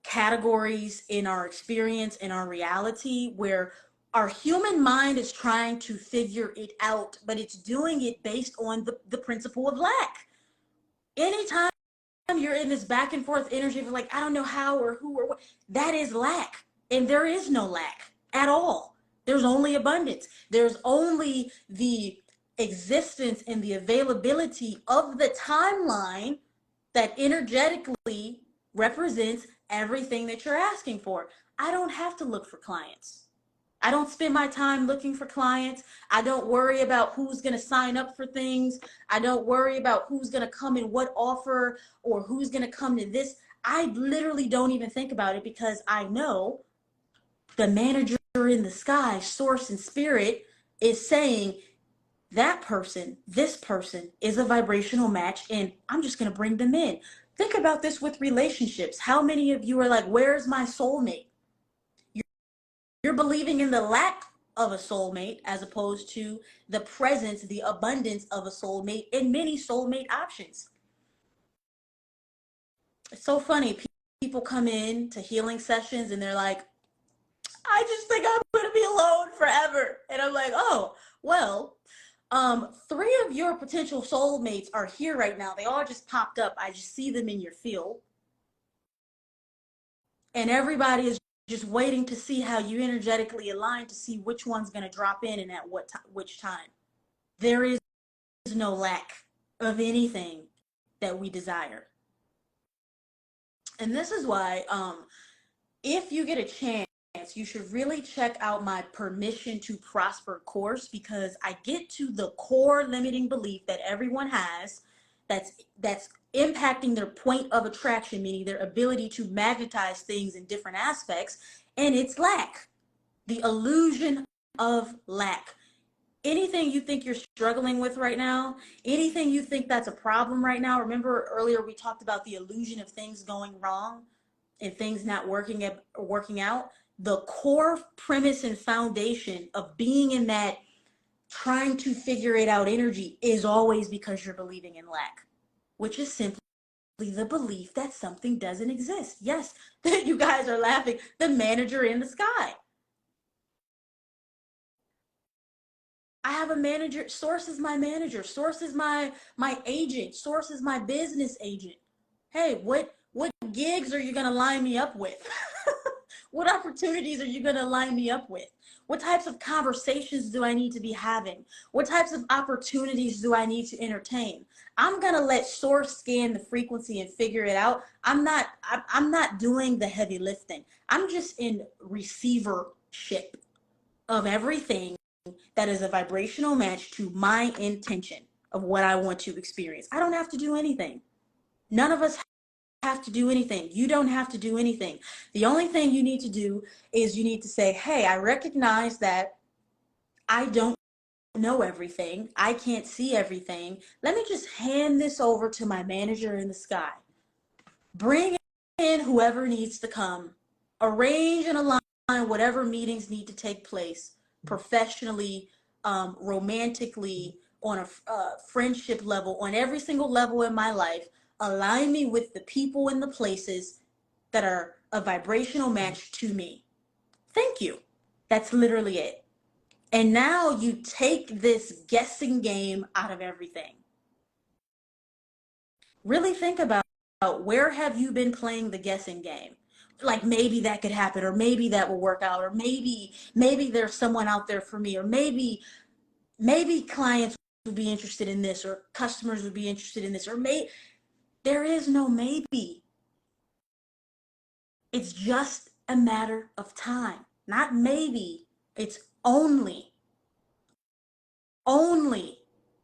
categories in our experience, in our reality, where our human mind is trying to figure it out, but it's doing it based on the principle of lack. Anytime you're in this back and forth energy of like, I don't know how or who or what, that is lack. And there is no lack at all. There's only abundance. There's only the existence and the availability of the timeline that energetically represents everything that you're asking for. I don't have to look for clients. I don't spend my time looking for clients. I don't worry about who's going to sign up for things. I don't worry about who's going to come in what offer or who's going to come to this. I literally don't even think about it because I know the manager in the sky, source and spirit, is saying that person, this person is a vibrational match, and I'm just going to bring them in. Think about this with relationships. How many of you are like, where's my soulmate? You're believing in the lack of a soulmate as opposed to the presence, the abundance of a soulmate and many soulmate options. It's so funny. People come in to healing sessions and they're like, I just think I'm going to be alone forever. And I'm like, oh, well, three of your potential soulmates are here right now. They all just popped up. I just see them in your field. And everybody is just waiting to see how you energetically align to see which one's going to drop in and at which time. There is no lack of anything that we desire. And this is why if you get a chance, you should really check out my Permission to Prosper course, because I get to the core limiting belief that everyone has that's impacting their point of attraction, meaning their ability to magnetize things in different aspects, and it's lack. The illusion of lack. Anything you think you're struggling with right now, anything you think that's a problem right now, remember earlier we talked about the illusion of things going wrong and things not working out. The core premise and foundation of being in that trying to figure it out energy is always because you're believing in lack, which is simply the belief that something doesn't exist. Yes, you guys are laughing. The manager in the sky. I have a manager. Source is my manager. Source is my agent. Source is my business agent. Hey, what gigs are you gonna line me up with? What opportunities are you gonna line me up with? What types of conversations do I need to be having? What types of opportunities do I need to entertain? I'm gonna let Source scan the frequency and figure it out. I'm not doing the heavy lifting. I'm just in receivership of everything that is a vibrational match to my intention of what I want to experience. I don't have to do anything. None of us have to do anything. You don't have to do anything. The only thing you need to do is you need to say, hey, I recognize that I don't know everything. I can't see everything. Let me just hand this over to my manager in the sky. Bring in whoever needs to come. Arrange and align whatever meetings need to take place professionally, romantically, on a friendship level, on every single level in my life. Align me with the people and the places that are a vibrational match to me. Thank you. That's literally it. And now you take this guessing game out of everything. Really think about where have you been playing the guessing game? Like maybe that could happen, or maybe that will work out, or maybe there's someone out there for me, or maybe clients would be interested in this, or customers would be interested in this, or there is no maybe. It's just a matter of time. Not maybe. It's only.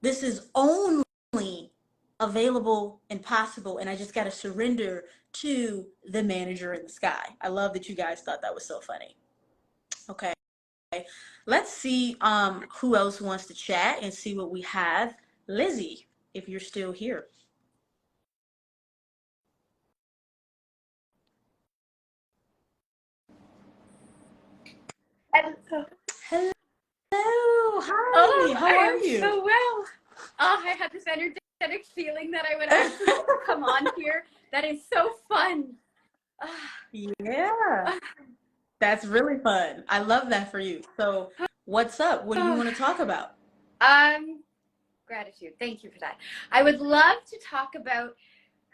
This is only available and possible, and I just got to surrender to the manager in the sky. I love that you guys thought that was so funny. Okay, let's see who else wants to chat and see what we have. Lizzie, if you're still here. Hello. Hello, Oh, hi, I how are am you? so well. Oh, I had this energetic feeling that I would actually come on here. That is so fun. Yeah, that's really fun. I love that for you. So what's up? What do you Oh, want to talk about? um, gratitude. Thank you for that. I would love to talk about.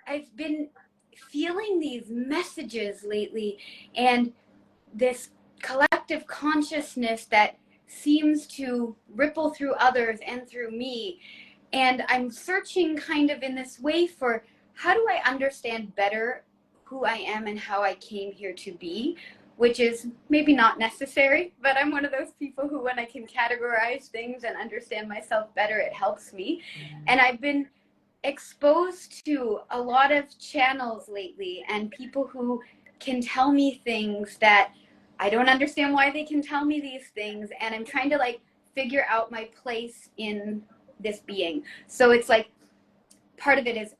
I've been feeling these messages lately, and this collective consciousness that seems to ripple through others and through me. And I'm searching kind of in this way for how do I understand better who I am and how I came here to be, which is maybe not necessary, but I'm one of those people who, when I can categorize things and understand myself better, it helps me. And I've been exposed to a lot of channels lately and people who can tell me things that I don't understand why they can tell me these things. And I'm trying to like figure out my place in this being. So it's like part of it is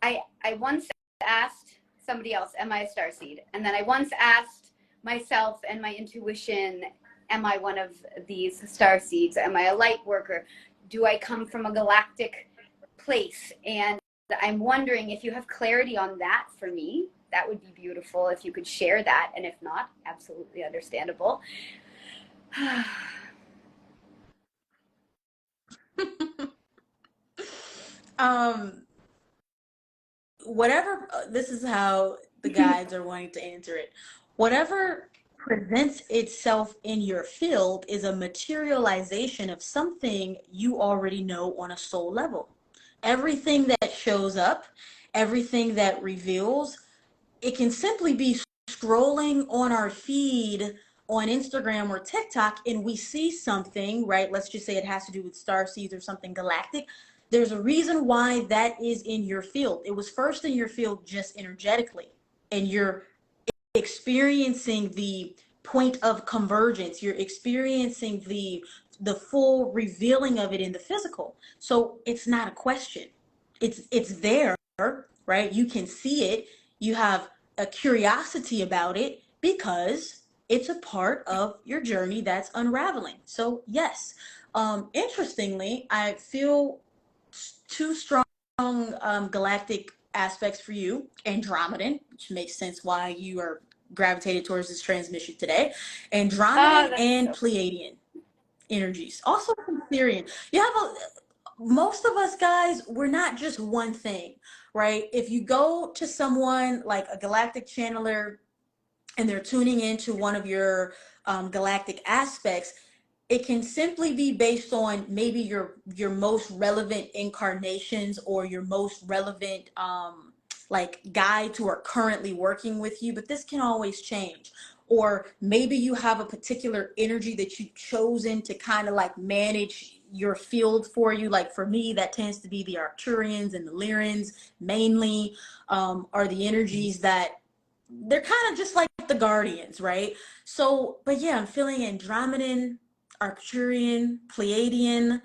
I once asked somebody else, am I a starseed? And then I once asked myself and my intuition, am I one of these starseeds? Am I a light worker? Do I come from a galactic place? And I'm wondering if you have clarity on that for me. That would be beautiful if you could share that. And if not, absolutely understandable. um Whatever, this is how the guides are wanting to answer it. Whatever presents itself in your field is a materialization of something you already know on a soul level. Everything that shows up, everything that reveals, it can simply be scrolling on our feed on Instagram or TikTok and we see something, right? Let's just say it has to do with starseeds or something galactic. There's a reason why that is in your field. It was first in your field just energetically, and you're experiencing the point of convergence. You're experiencing the full revealing of it in the physical. So it's not a question. It's there, right? You can see it. You have a curiosity about it because it's a part of your journey that's unraveling. So yes, interestingly, I feel two strong galactic aspects for you. Andromedan, which makes sense why you are gravitated towards this transmission today. Oh, Andromedan that's and so. Pleiadian energies. Also Syrian. You have most of us guys, we're not just one thing, right? If you go to someone like a galactic channeler and they're tuning into one of your galactic aspects, it can simply be based on maybe your most relevant incarnations or your most relevant like guides who are currently working with you, but this can always change. Or maybe you have a particular energy that you've chosen to kind of like manage your field for you. Like for me, that tends to be the Arcturians and the Lyrans mainly, are the energies that they're kind of just like the guardians, right? So, but yeah, I'm feeling Andromedan, Arcturian, Pleiadian,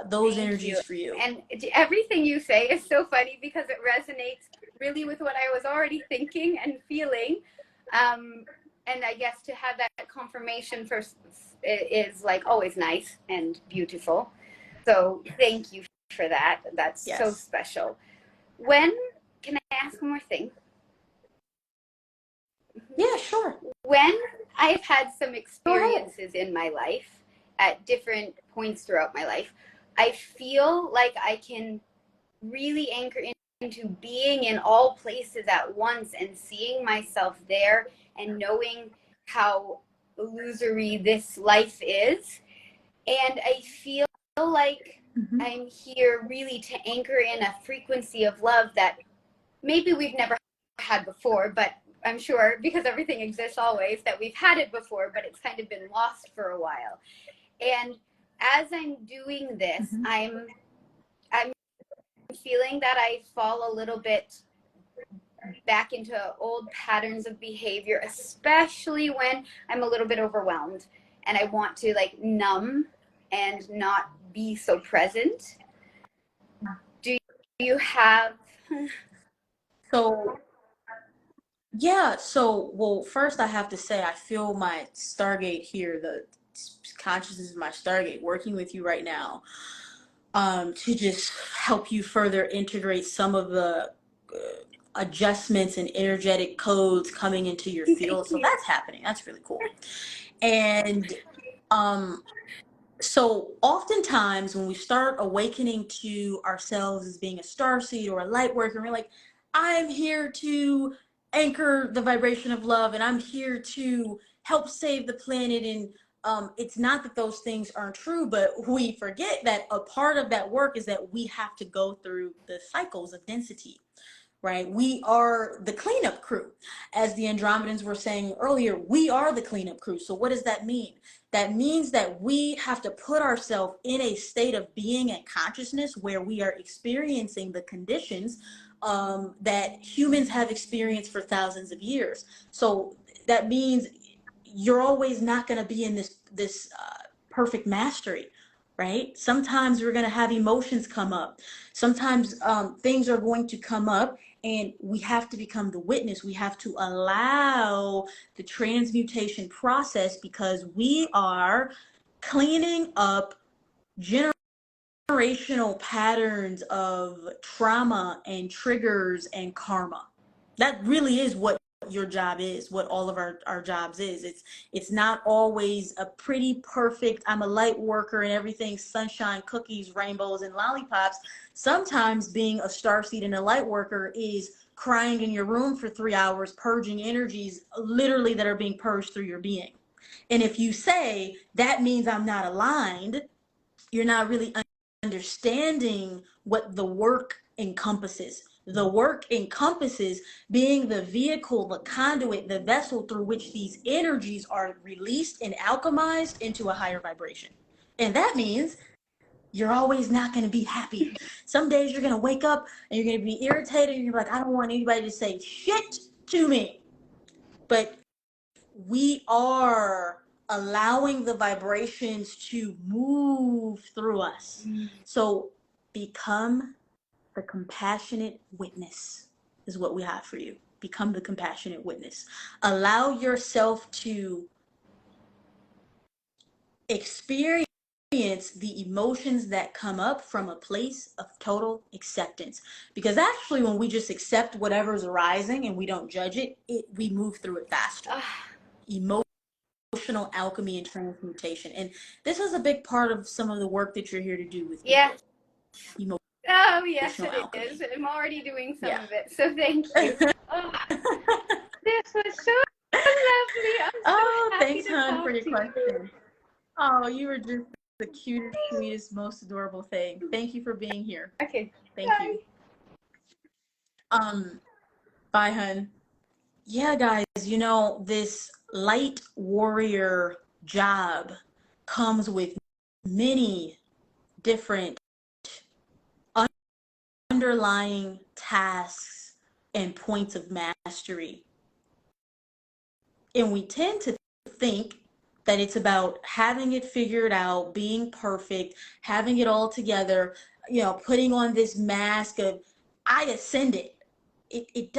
those Thank energies you. for you. And everything you say is so funny because it resonates really with what I was already thinking and feeling. And I guess to have that confirmation first is like always nice and beautiful. So thank you for that. That's so Yes. special. When, can I ask one more thing? Yeah, sure. When I've had some experiences in my life at different points throughout my life, I feel like I can really anchor into being in all places at once and seeing myself there and knowing how illusory this life is. And I feel like I'm here really to anchor in a frequency of love that maybe we've never had before, but I'm sure because everything exists always that we've had it before, but it's kind of been lost for a while. And as I'm doing this, I'm feeling that I fall a little bit back into old patterns of behavior, especially when I'm a little bit overwhelmed and I want to like numb and not be so present. Do you have So, yeah, so, well, first I have to say, I feel my Stargate here, the consciousness of my Stargate working with you right now, to just help you further integrate some of the adjustments and energetic codes coming into your field. So that's happening. That's really cool. And um, so oftentimes when we start awakening to ourselves as being a starseed or a light worker, we're like, I'm here to anchor the vibration of love and I'm here to help save the planet. And it's not that those things aren't true, but we forget that a part of that work is that we have to go through the cycles of density, right? We are the cleanup crew. As the Andromedans were saying earlier, we are the cleanup crew. So what does that mean? That means that we have to put ourselves in a state of being and consciousness where we are experiencing the conditions that humans have experienced for thousands of years. So that means you're always not going to be in this perfect mastery, right? Sometimes we're going to have emotions come up. Sometimes things are going to come up and we have to become the witness. We have to allow the transmutation process because we are cleaning up generational patterns of trauma and triggers and karma. That really is what your job is, what all of our jobs is. It's not always a pretty perfect, I'm a light worker and everything sunshine, cookies, rainbows, and lollipops. Sometimes being a starseed and a light worker is crying in your room for 3 hours, purging energies literally that are being purged through your being. And if you say that means I'm not aligned, you're not really understanding what the work encompasses. The work encompasses being the vehicle, the conduit, the vessel through which these energies are released and alchemized into a higher vibration. And that means you're always not going to be happy. Some days you're going to wake up and you're going to be irritated and you're like, I don't want anybody to say shit to me. But we are allowing the vibrations to move through us. So become the compassionate witness is what we have for you. Become the compassionate witness. Allow yourself to experience the emotions that come up from a place of total acceptance. Because actually when we just accept whatever's arising and we don't judge it, we move through it faster. Emotional alchemy and transmutation. And this is a big part of some of the work that you're here to do with Yeah. people. Oh, yes, it Alchemy. is. I'm already doing some of it. So thank you. Oh, this was so lovely. I'm so happy thanks, to hon, talk for your to question. Oh, you were just the cutest, sweetest, most adorable thing. Thank you for being here. Okay. Thank you. Bye, hun. Yeah, guys, you know, this light warrior job comes with many different underlying tasks and points of mastery. And we tend to think that it's about having it figured out, being perfect, having it all together, you know, putting on this mask of, I ascended. It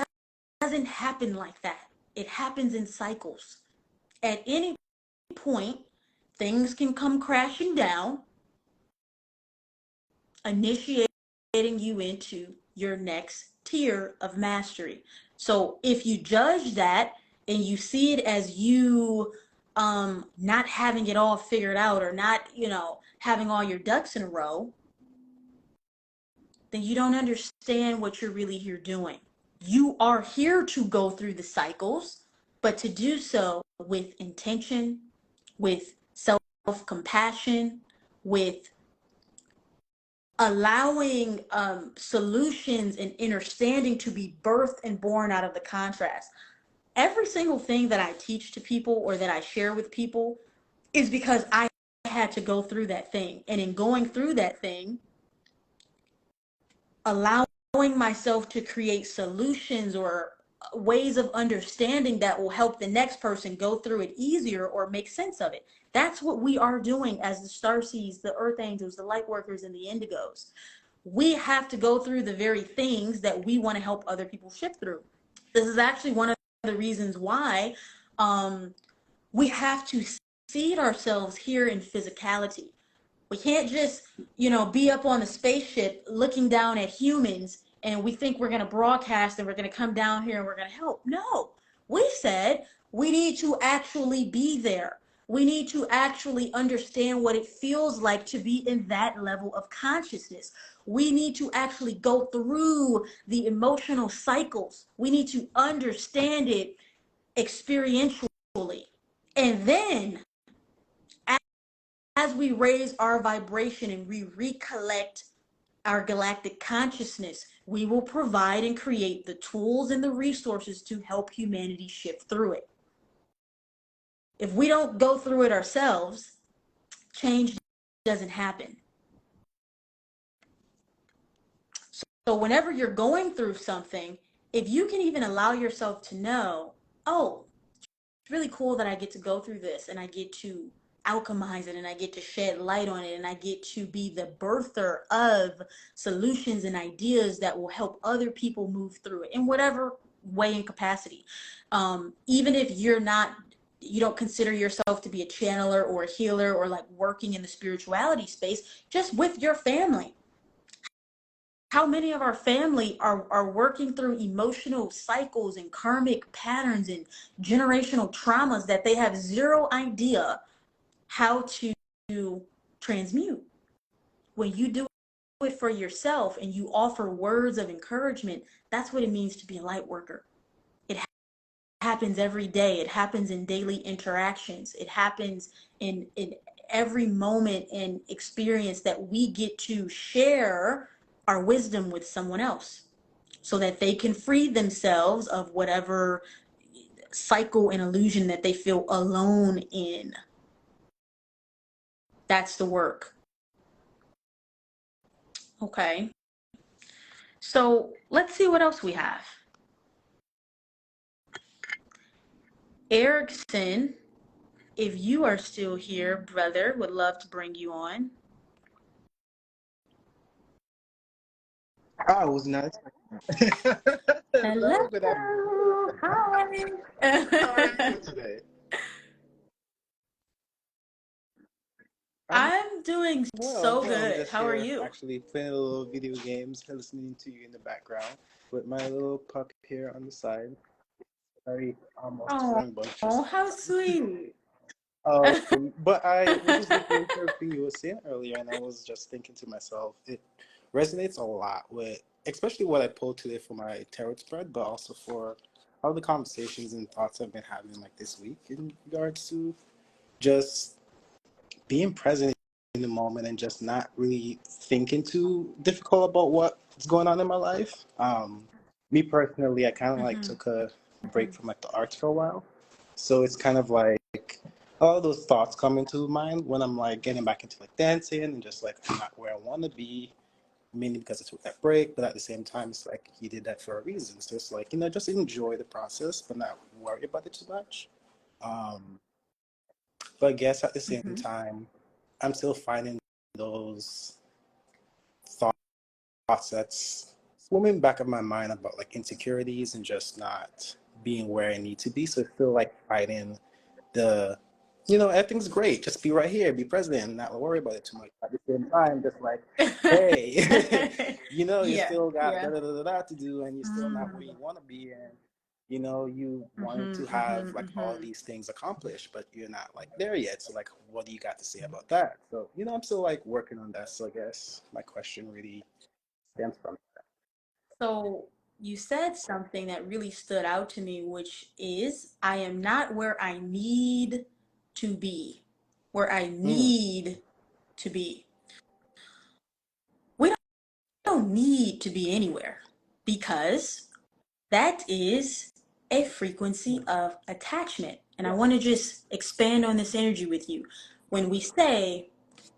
doesn't happen like that. It happens in cycles. At any point, things can come crashing down, initiating you into your next tier of mastery. So if you judge that and you see it as you not having it all figured out or not, you know, having all your ducks in a row, then you don't understand what you're really here doing. You are here to go through the cycles, but to do so with intention, with self-compassion, with allowing solutions and understanding to be birthed and born out of the contrast. Every single thing that I teach to people or that I share with people is because I had to go through that thing. And in going through that thing, allowing myself to create solutions or ways of understanding that will help the next person go through it easier or make sense of it. That's what we are doing as the Starseeds, the Earth Angels, the Light Workers, and the Indigos. We have to go through the very things that we want to help other people shift through. This is actually one of the reasons why we have to seed ourselves here in physicality. We can't just, you know, be up on the spaceship looking down at humans and we think we're going to broadcast and we're going to come down here and we're going to help. No, we said we need to actually be there. We need to actually understand what it feels like to be in that level of consciousness. We need to actually go through the emotional cycles. We need to understand it experientially. And then as we raise our vibration and we recollect our galactic consciousness, we will provide and create the tools and the resources to help humanity shift through it. If we don't go through it ourselves, change doesn't happen. So whenever you're going through something, if you can even allow yourself to know, oh, it's really cool that I get to go through this and I get to alchemize it and I get to shed light on it and I get to be the birther of solutions and ideas that will help other people move through it in whatever way and capacity. Even if you don't consider yourself to be a channeler or a healer or like working in the spirituality space, just with your family. How many of our family are working through emotional cycles and karmic patterns and generational traumas that they have zero idea how to transmute? When you do it for yourself and you offer words of encouragement, that's what it means to be a light worker. It happens every day. It happens in daily interactions. It happens in every moment and experience that we get to share our wisdom with someone else so that they can free themselves of whatever cycle and illusion that they feel alone in. That's the work. Okay. So let's see what else we have. Erickson, if you are still here, brother, would love to bring you on. I was not expecting that. Hello. Good afternoon. How are you Hi. today? I'm doing so I'm good. just How are here you? actually playing a little video games, listening to you in the background with my little pup here on the side. Very almost Oh, rambunctious. how sweet. But I was just listening to everything you were saying earlier, and I was just thinking to myself, it resonates a lot with, especially what I pulled today for my tarot spread, but also for all the conversations and thoughts I've been having like this week in regards to just being present in the moment and just not really thinking too difficult about what's going on in my life. Me personally, I kind of like Mm-hmm. took a break Mm-hmm. from like the arts for a while, so it's kind of like all those thoughts come into mind when I'm like getting back into like dancing and just like I'm not where I want to be, mainly because I took that break. But at the same time, it's like he did that for a reason. So it's like, just enjoy the process, but not worry about it too much. Um, but I guess at the same Mm-hmm. time, I'm still finding those thoughts that's swimming back of my mind about like insecurities and just not being where I need to be. So I feel like fighting the, everything's great. Just be right here, be present, and not worry about it too much. At the same time, just like, hey, you Yeah, still got yeah. da da da da to do, and you're still not where Mm. you want to be, and you wanted Mm-hmm, to mm-hmm, have like all mm-hmm. these things accomplished, but you're not like there yet. So like, what do you got to say about that? So I'm still like working on that. So I guess my question really stems from. So you said something that really stood out to me, which is I am not where I need to be. Where I Mm, need to be. We don't need to be anywhere because that is a frequency mm, of attachment. And I yeah. want to just expand on this energy with you. When we say,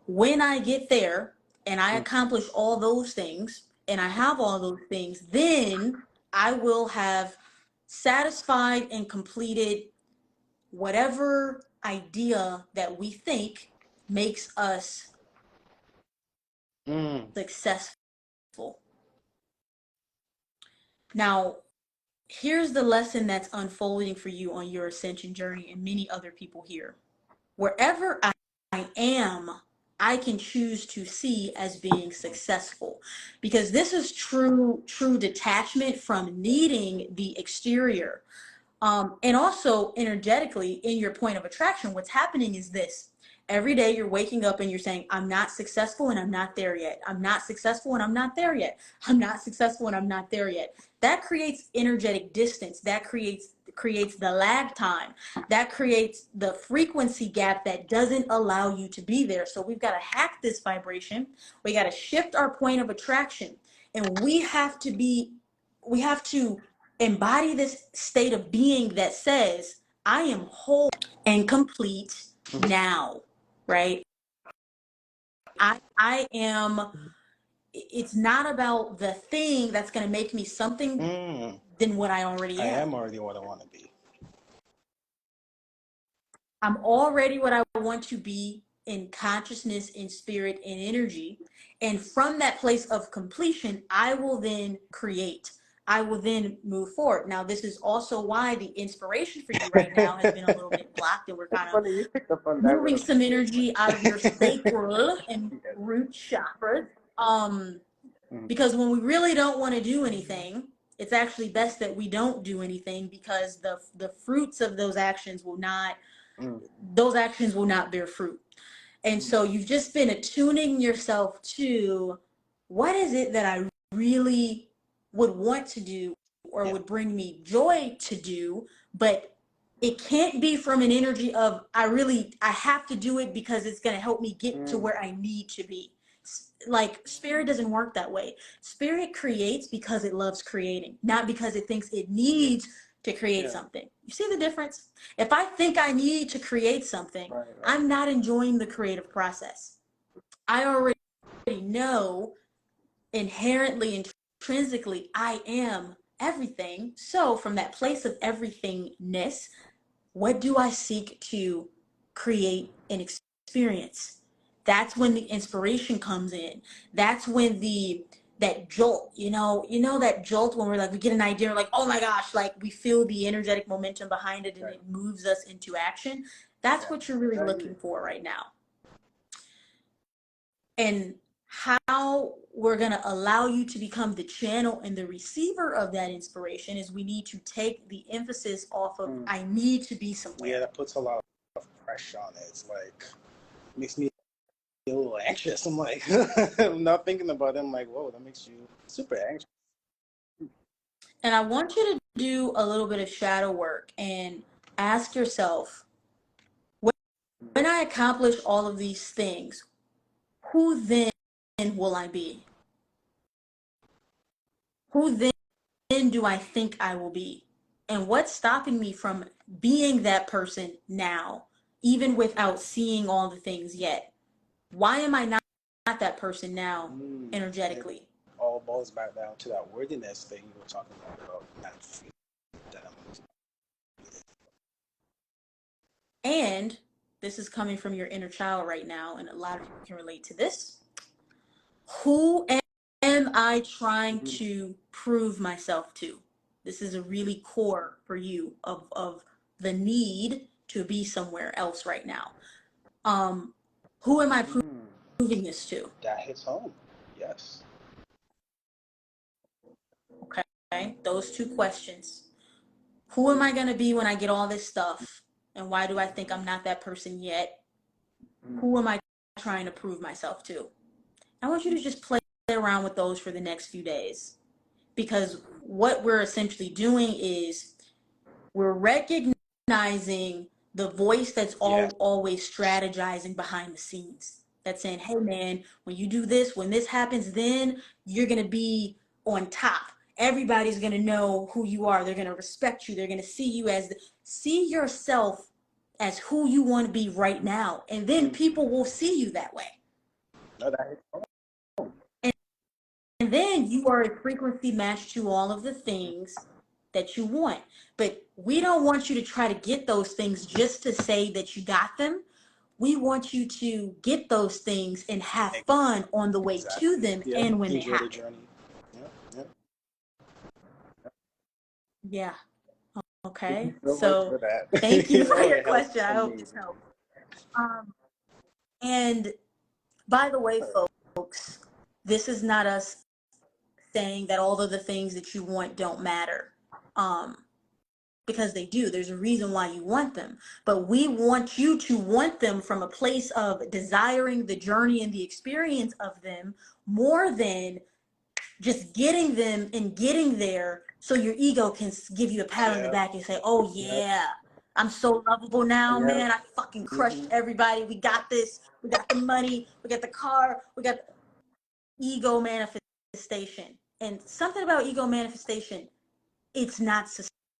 when I get there and I Mm, accomplish all those things and I have all those things, then I will have satisfied and completed whatever idea that we think makes us mm, successful. Now, here's the lesson that's unfolding for you on your ascension journey and many other people here. Wherever I am, I can choose to see as being successful because this is true detachment from needing the exterior. And also energetically in your point of attraction, what's happening is this. Every day you're waking up and you're saying, I'm not successful and I'm not there yet. I'm not successful and I'm not there yet. I'm not successful and I'm not there yet. That creates energetic distance. That creates the lag time. That creates the frequency gap that doesn't allow you to be there. So we've got to hack this vibration. We got to shift our point of attraction. And we have to embody this state of being that says, I am whole and complete mm, now, right? I am, it's not about the thing that's going to make me something mm. than what I already I am. am already what I want to be. I'm already what I want to be in consciousness, in spirit, in energy. And from that place of completion, I will then create. I will then move forward. Now, this is also why the inspiration for you right now has been a little bit blocked, and we're It's kind of funny you picked up on that moving real some quick. energy out of your sacral and Yes. root chakras. Um, Mm, because when we really don't want to do anything, it's actually best that we don't do anything because the fruits of mm, those actions will not bear fruit. And mm, so you've just been attuning yourself to what is it that I really would want to do or would bring me joy to do, but it can't be from an energy of I have to do it because it's going to help me get to where I need to be. Like, spirit doesn't work that way. Spirit creates because it loves creating, not because it thinks it needs to create something. You see the difference? If I think I need to create something, I'm not enjoying the creative process. I already know inherently, intrinsically, I am everything. So from that place of everythingness, what do I seek to create and experience? That's when the inspiration comes in. That's when that jolt, that jolt when we're like, we get an idea, like, oh my gosh, like we feel the energetic momentum behind it and it moves us into action. That's what you're really looking for right now. And how we're going to allow you to become the channel and the receiver of that inspiration is we need to take the emphasis off of I need to be somewhere. Yeah, that puts a lot of pressure on it. It's like, makes me a little anxious. I'm like, I'm not thinking about it. I'm like, whoa, that makes you super anxious. And I want you to do a little bit of shadow work and ask yourself, when I accomplish all of these things, who then will I be? Who then do I think I will be? And what's stopping me from being that person now, even without seeing all the things yet? Why am I not that person now, energetically? It all boils back down to that worthiness thing you were talking about not feeling that I'm. And this is coming from your inner child right now, and a lot of people can relate to this. Who am I trying to prove myself to? This is a really core for you of the need to be somewhere else right now. Who am I proving this to? That hits home. Yes. Okay, those two questions. Who am I going to be when I get all this stuff? And why do I think I'm not that person yet? Who am I trying to prove myself to? I want you to just play around with those for the next few days. Because what we're essentially doing is we're recognizing the voice that's always strategizing behind the scenes. That's saying, hey man, when you do this, when this happens, then you're going to be on top. Everybody's going to know who you are. They're going to respect you. They're going to see you see yourself as who you want to be right now. And then people will see you that way. No, that hits home. And then you are a frequency match to all of the things that you want. But we don't want you to try to get those things just to say that you got them. We want you to get those things and have fun on the way to them and when they happen. Enjoy the journey. Yeah. Okay. So thank you for your question. I hope this helps. And by the way, folks, this is not us saying that all of the things that you want don't matter. Because they do. There's a reason why you want them. But we want you to want them from a place of desiring the journey and the experience of them more than just getting them and getting there so your ego can give you a pat on the back and say, oh yeah, I'm so lovable now, man. I fucking crushed everybody. We got this. We got the money. We got the car. We got ego manifestation. And something about ego manifestation, it's not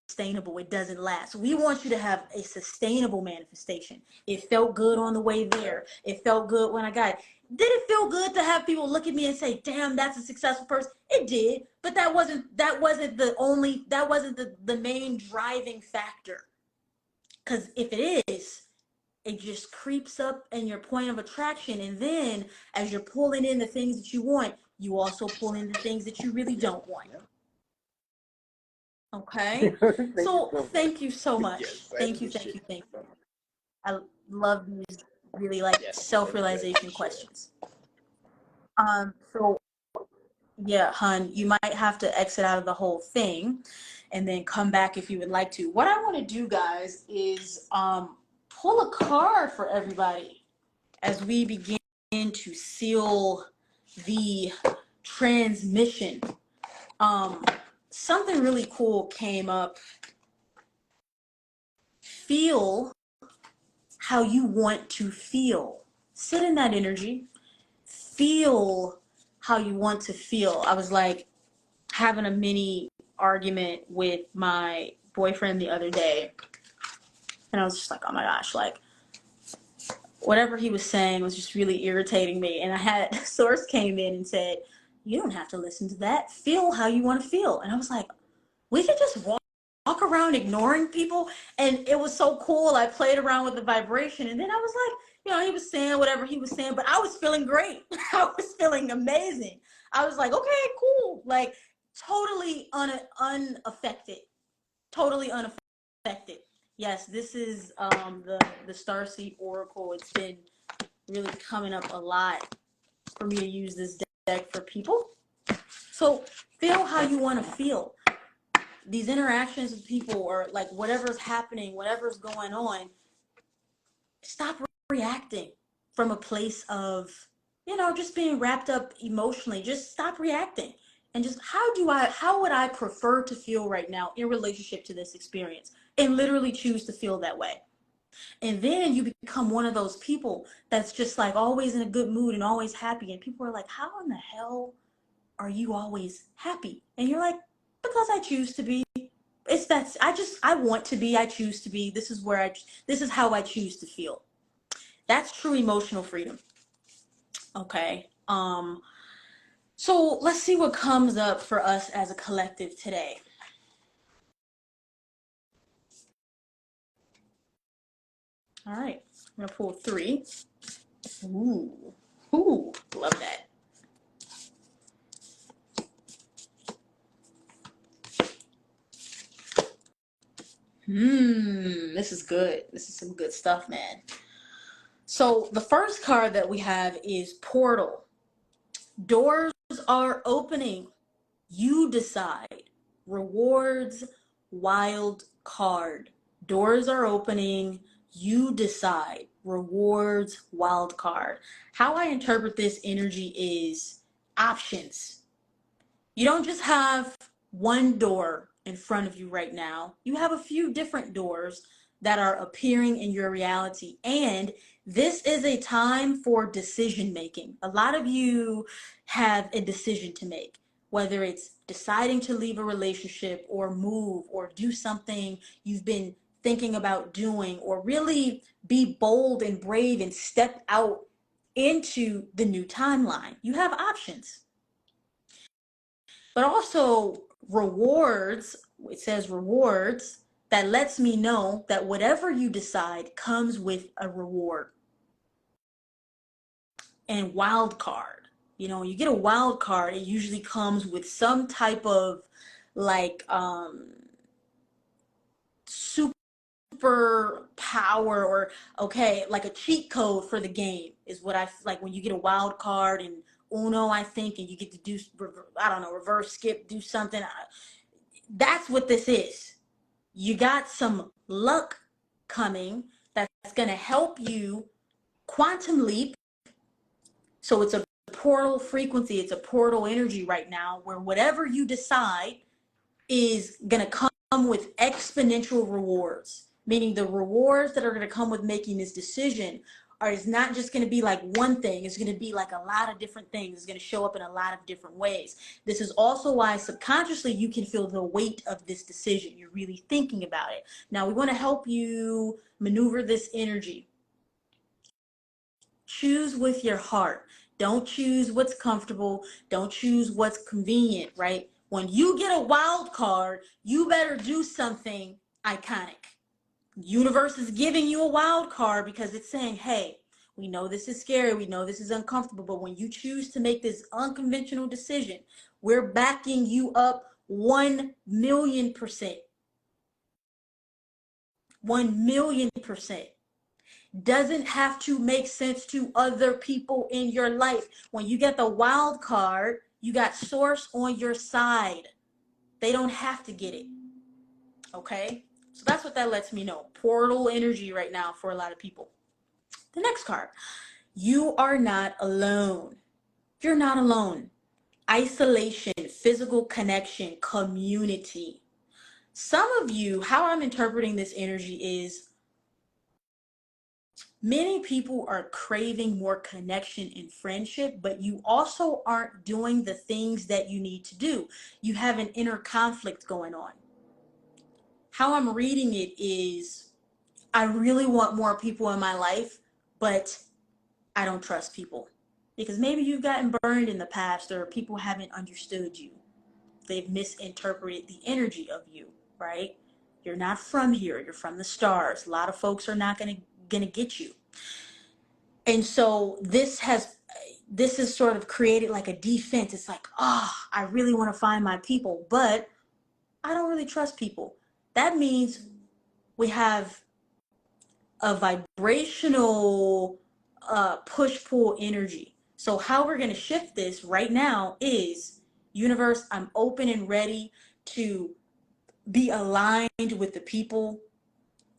sustainable. It doesn't last. We want you to have a sustainable manifestation. It felt good on the way there. It felt good when I got it. Did it feel good to have people look at me and say, damn, that's a successful person? It did, but that wasn't the main driving factor. Because if it is, it just creeps up in your point of attraction. And then as you're pulling in the things that you want, you also pull in the things that you really don't want. Okay. Thank you so much. Yes, thank you. I love these really self-realization questions. So yeah, hun, you might have to exit out of the whole thing and then come back if you would like to. What I want to do, guys, is pull a card for everybody as we begin to seal the transmission. Something really cool came up. Feel how you want to feel. Sit in that energy. Feel how you want to feel. I was like having a mini argument with my boyfriend the other day, and I was just like, oh my gosh, like whatever he was saying was just really irritating me. And I had Source came in and said, you don't have to listen to that. Feel how you want to feel. And I was like, we could just walk around ignoring people. And it was so cool. I played around with the vibration, and then I was like, you know, he was saying whatever he was saying, but I was feeling great. I was feeling amazing. I was like, okay, cool. Like totally unaffected. Totally unaffected. Yes, this is the Starseed Oracle. It's been really coming up a lot for me to use this deck for people. So feel how you want to feel. These interactions with people, or like whatever's happening, whatever's going on, stop reacting from a place of, you know, just being wrapped up emotionally. Just stop reacting. And just how would I prefer to feel right now in relationship to this experience? And literally choose to feel that way. And then you become one of those people that's just like always in a good mood and always happy. And people are like, how in the hell are you always happy? And you're like, because I choose to be. I want to be, I choose to be. This is how I choose to feel. That's true emotional freedom. Okay. So let's see what comes up for us as a collective today. All right. I'm going to pull 3. Ooh, love that. This is good. This is some good stuff, man. So the first card that we have is Portal. Doors are opening. You decide. Rewards, wild card. Doors are opening. You decide. Rewards, wild card. How I interpret this energy is options. You don't just have one door in front of you right now. You have a few different doors that are appearing in your reality. And this is a time for decision making. A lot of you have a decision to make, whether it's deciding to leave a relationship or move or do something you've been thinking about doing, or really be bold and brave and step out into the new timeline. You have options. But also rewards, it says rewards, that lets me know that whatever you decide comes with a reward. And wild card, you know, you get a wild card, it usually comes with some type of like super power, or okay, like a cheat code for the game is what I like when you get a wild card in Uno, I think, and you get to do, I don't know, reverse skip, do something. That's what this is. You got some luck coming that's going to help you quantum leap. So it's a portal frequency, it's a portal energy right now, where whatever you decide is going to come with exponential rewards, meaning the rewards that are going to come with making this decision is not just going to be like one thing. It's going to be like a lot of different things. It's going to show up in a lot of different ways. This is also why subconsciously you can feel the weight of this decision. You're really thinking about it. Now we want to help you maneuver this energy. Choose with your heart. Don't choose what's comfortable. Don't choose what's convenient, right? When you get a wild card, you better do something iconic. Universe is giving you a wild card because it's saying, hey, we know this is scary, we know this is uncomfortable, but when you choose to make this unconventional decision, we're backing you up 1,000,000%. 1,000,000%. Doesn't have to make sense to other people in your life. When you get the wild card, you got source on your side. They don't have to get it. Okay? So that's what that lets me know. Portal energy right now for a lot of people. The next card. You are not alone. You're not alone. isolation, physical connection, community. Some of you, how I'm interpreting this energy is many people are craving more connection and friendship, but you also aren't doing the things that you need to do. You have an inner conflict going on. How I'm reading it is I really want more people in my life, but I don't trust people. Because maybe you've gotten burned in the past or people haven't understood you. They've misinterpreted the energy of you, right? You're not from here, you're from the stars. A lot of folks are not gonna get you. And so this has sort of created like a defense. It's like, oh, I really want to find my people, but I don't really trust people. That means we have a vibrational push-pull energy. So how we're going to shift this right now is, universe, I'm open and ready to be aligned with the people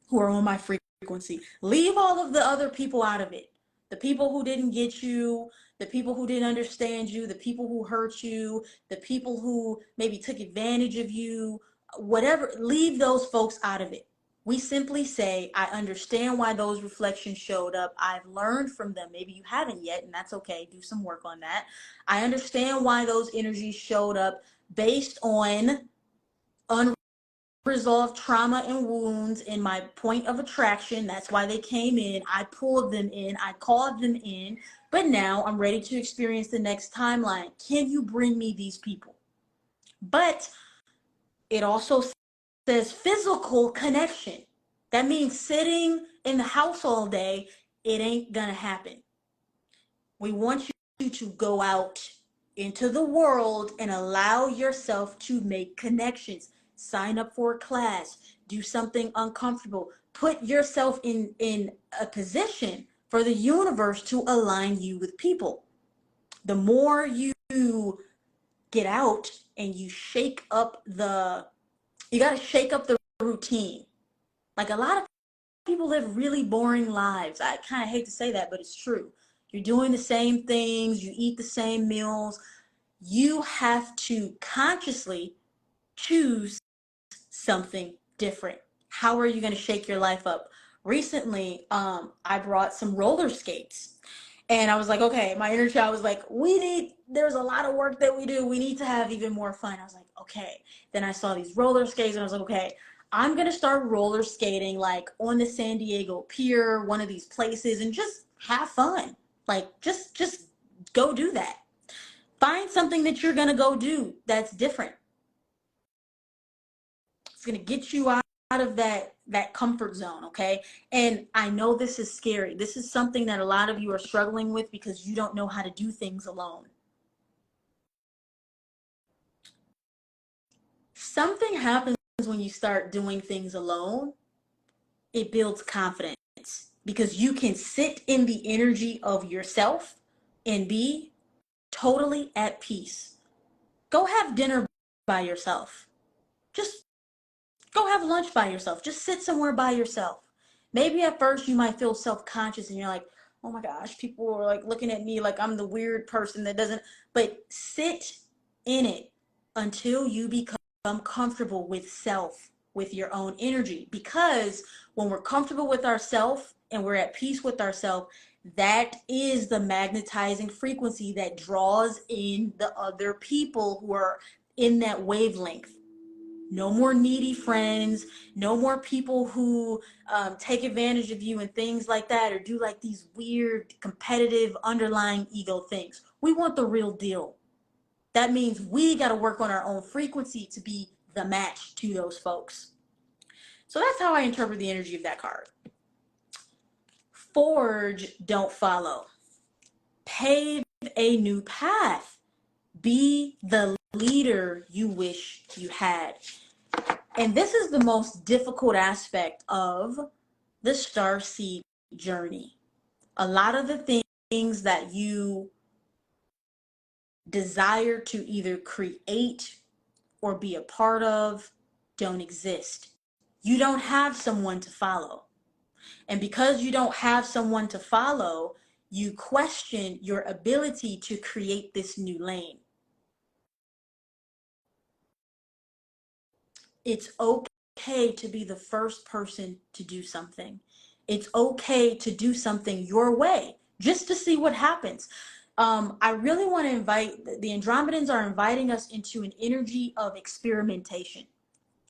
who are on my frequency. Leave all of the other people out of it. The people who didn't get you, the people who didn't understand you, the people who hurt you, the people who maybe took advantage of you, whatever, leave those folks out of it. We simply say, I understand why those reflections showed up. I've learned from them. Maybe you haven't yet, and that's okay. Do some work on that. I understand why those energies showed up based on unresolved trauma and wounds in my point of attraction. That's why they came in. I pulled them in. I called them in. But now I'm ready to experience the next timeline. Can you bring me these people? But it also says physical connection. That means sitting in the house all day, it ain't gonna happen. We want you to go out into the world and allow yourself to make connections. Sign up for a class, do something uncomfortable, put yourself in a position for the universe to align you with people. The more you get out and you shake up you got to shake up the routine. Like, a lot of people live really boring lives. I kind of hate to say that, but it's true. You're doing the same things, you eat the same meals. You have to consciously choose something different. How are you going to shake your life up? Recently, I brought some roller skates. And I was like, okay, my inner child was like, there's a lot of work that we do. We need to have even more fun. I was like, okay. Then I saw these roller skates and I was like, okay, I'm going to start roller skating like on the San Diego Pier, one of these places, and just have fun. Like, just go do that. Find something that you're going to go do that's different. It's going to get you out of that comfort zone, okay? And I know this is scary. This is something that a lot of you are struggling with because you don't know how to do things alone. Something happens when you start doing things alone. It builds confidence because you can sit in the energy of yourself and be totally at peace. Go have dinner by yourself. Just go have lunch by yourself. Just sit somewhere by yourself. Maybe at first you might feel self-conscious and you're like, oh my gosh, people are like looking at me like I'm the weird person that doesn't, but sit in it until you become comfortable with self, with your own energy. Because when we're comfortable with ourself and we're at peace with ourself, that is the magnetizing frequency that draws in the other people who are in that wavelength. No more needy friends, no more people who take advantage of you and things like that, or do like these weird competitive underlying ego things. We want the real deal. That means we got to work on our own frequency to be the match to those folks. So that's how I interpret the energy of that card. Forge, don't follow. Pave a new path. Be the leader you wish you had. And this is the most difficult aspect of the Starseed journey. A lot of the things that you desire to either create or be a part of don't exist. You don't have someone to follow. And because you don't have someone to follow, you question your ability to create this new lane. It's okay to be the first person to do something. It's okay to do something your way, just to see what happens. I really want to invite, the Andromedans are inviting us into an energy of experimentation,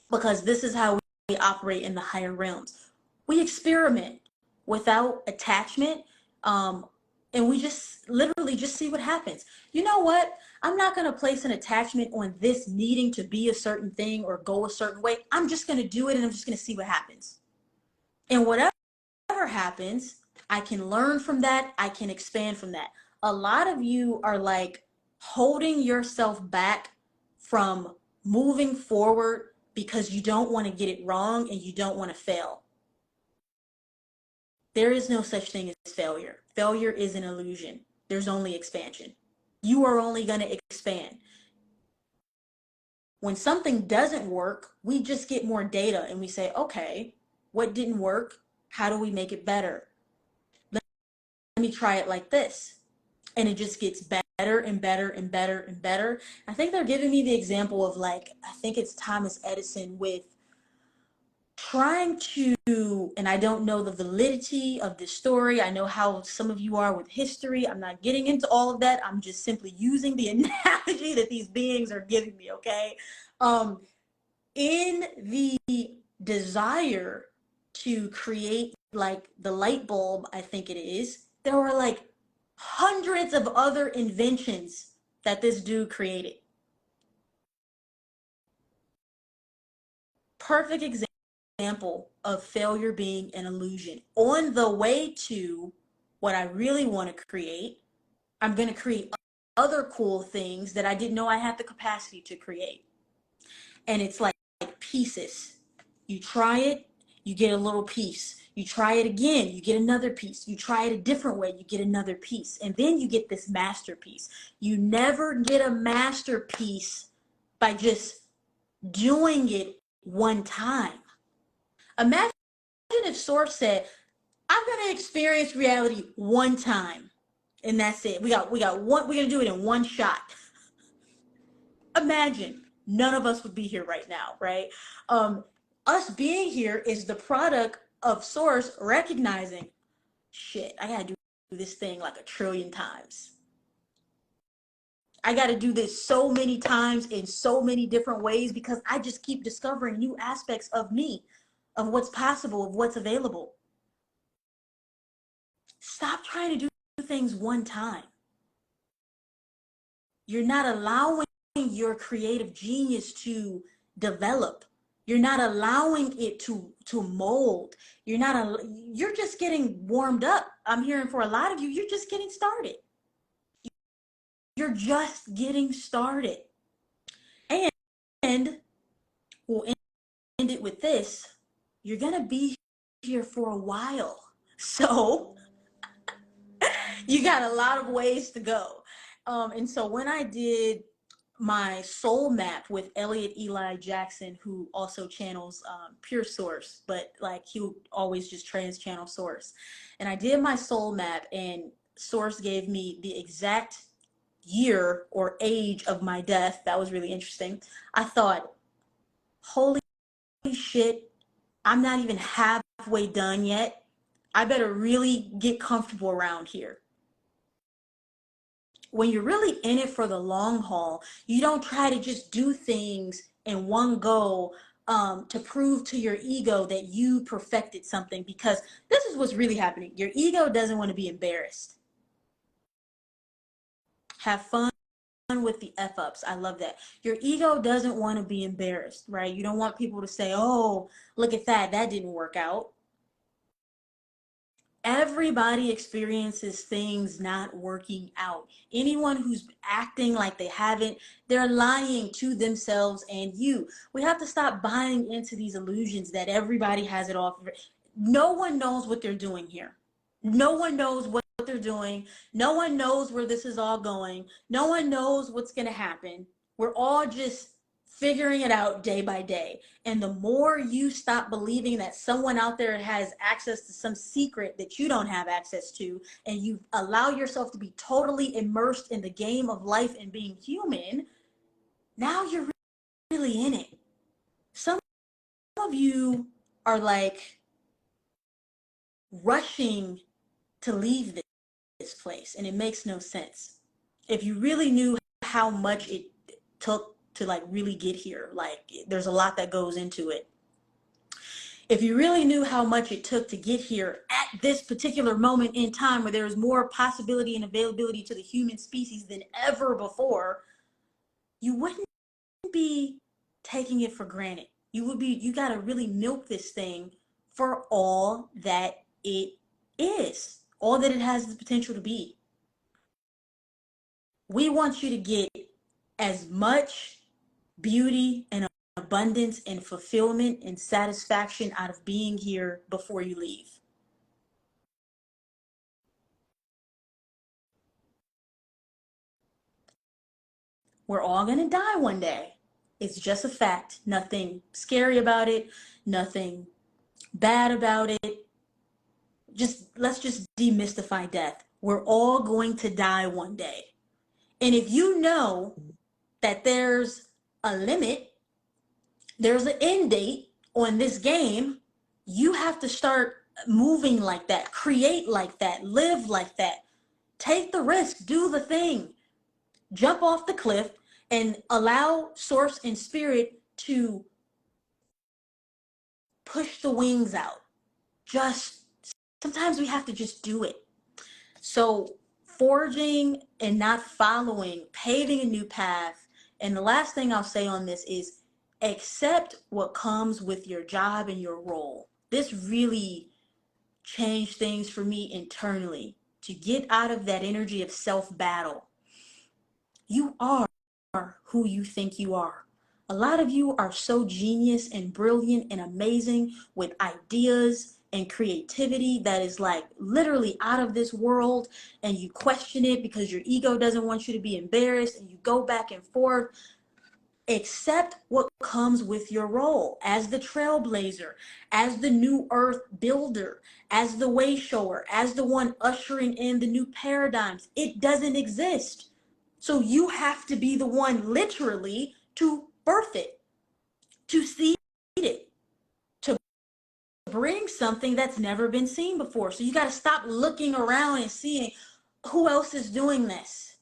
because this is how we operate in the higher realms. We experiment without attachment, and we just literally just see what happens. You know what? I'm not going to place an attachment on this needing to be a certain thing or go a certain way. I'm just going to do it, and I'm just going to see what happens. And whatever happens, I can learn from that. I can expand from that. A lot of you are like holding yourself back from moving forward because you don't want to get it wrong and you don't want to fail. There is no such thing as failure. Failure is an illusion. There's only expansion. You are only going to expand. When something doesn't work, we just get more data and we say, okay, what didn't work? How do we make it better? Let me try it like this. And it just gets better and better and better and better. I think they're giving me the example of, like, I think it's Thomas Edison with trying to, and I don't know the validity of this story. I know how some of you are with history. I'm not getting into all of that. I'm just simply using the analogy that these beings are giving me, okay? In the desire to create like the light bulb, I think it is, there were like hundreds of other inventions that this dude created. Perfect example of failure being an illusion. On the way to what I really want to create, I'm going to create other cool things that I didn't know I had the capacity to create. And it's like pieces. You try it, you get a little piece. You try it again, you get another piece. You try it a different way, you get another piece. And then you get this masterpiece. You never get a masterpiece by just doing it one time. Imagine if Source said, I'm going to experience reality one time, and that's it. We got one, we're going to do it in one shot. Imagine, none of us would be here right now, right? Us being here is the product of Source recognizing, shit, I gotta do this thing like a trillion times. I gotta do this so many times in so many different ways because I just keep discovering new aspects of me, of what's possible, of what's available. Stop trying to do things one time. You're not allowing your creative genius to develop. You're not allowing it to mold. You're just getting warmed up. I'm hearing for a lot of you, you're just getting started. You're just getting started. And we'll end it with this. You're gonna be here for a while. So you got a lot of ways to go. And so when I did my soul map with Elliot Eli Jackson, who also channels pure source, but like he would always just trans channel source. And I did my soul map, and source gave me the exact year or age of my death. That was really interesting. I thought, holy shit, I'm not even halfway done yet. I better really get comfortable around here. When you're really in it for the long haul, you don't try to just do things in one go to prove to your ego that you perfected something, because this is what's really happening. Your ego doesn't want to be embarrassed. Have fun with the F-ups. I love that. Your ego doesn't want to be embarrassed, right? You don't want people to say, oh, look at that, that didn't work out. Everybody experiences things not working out. Anyone who's acting like they haven't, they're lying to themselves and you. We have to stop buying into these illusions that everybody has it all. No one knows what they're doing here. No one knows what they're doing. No one knows where this is all going. No one knows what's going to happen. We're all just figuring it out day by day. And the more you stop believing that someone out there has access to some secret that you don't have access to, and you allow yourself to be totally immersed in the game of life and being human, now you're really in it. Some you are like rushing to leave this place, and it makes no sense. If you really knew how much it took to like really get here, like there's a lot that goes into it. If you really knew how much it took to get here at this particular moment in time where there is more possibility and availability to the human species than ever before, you wouldn't be taking it for granted. You got to really milk this thing for all that it is, all that it has the potential to be. We want you to get as much beauty and abundance and fulfillment and satisfaction out of being here before you leave. We're all going to die one day. It's just a fact. Nothing scary about it, nothing bad about it. Let's just demystify death. We're all going to die one day. And if you know that there's a limit, there's an end date on this game, you have to start moving like that, create like that, live like that. Take the risk, do the thing. Jump off the cliff and allow source and spirit to push the wings out. Just sometimes we have to just do it. So forging and not following, paving a new path. And the last thing I'll say on this is accept what comes with your job and your role. This really changed things for me internally to get out of that energy of self-battle. You are who you think you are. A lot of you are so genius and brilliant and amazing with ideas and creativity that is like literally out of this world, and you question it because your ego doesn't want you to be embarrassed, and you go back and forth. Accept what comes with your role as the trailblazer, as the new earth builder, as the way shower, as the one ushering in the new paradigms. It doesn't exist. So you have to be the one literally to birth it, to seed it, to bring something that's never been seen before. So you got to stop looking around and seeing who else is doing this.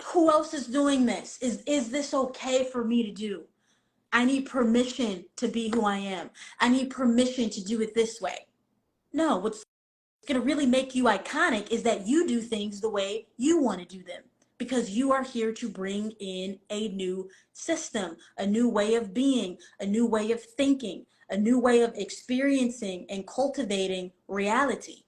Who else is doing this? Is this okay for me to do? I need permission to be who I am. I need permission to do it this way. No, what's going to really make you iconic is that you do things the way you want to do them, because you are here to bring in a new system, a new way of being, a new way of thinking, a new way of experiencing and cultivating reality.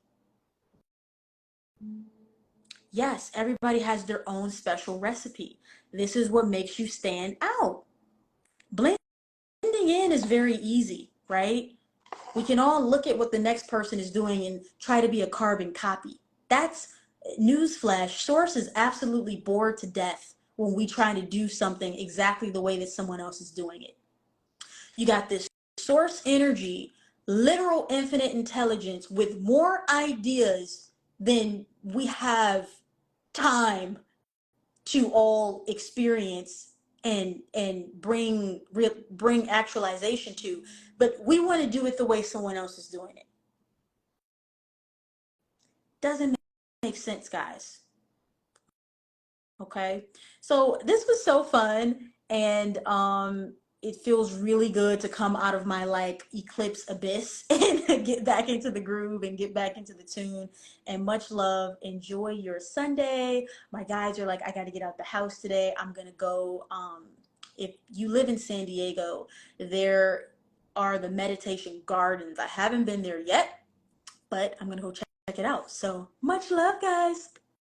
Yes, everybody has their own special recipe. This is what makes you stand out. Blending in is very easy, right? We can all look at what the next person is doing and try to be a carbon copy. That's newsflash. Source is absolutely bored to death when we try to do something exactly the way that someone else is doing it. You got this source energy, literal infinite intelligence with more ideas than we have time to all experience and bring actualization to, but we want to do it the way someone else is doing it. Doesn't make sense, guys. Okay, so this was so fun, and it feels really good to come out of my like eclipse abyss and get back into the groove and get back into the tune. And much love. Enjoy your Sunday. My guys are like, I got to get out the house today. I'm gonna go. If you live in San Diego, there are the meditation gardens. I haven't been there yet, but I'm gonna go check it out. So much love, guys.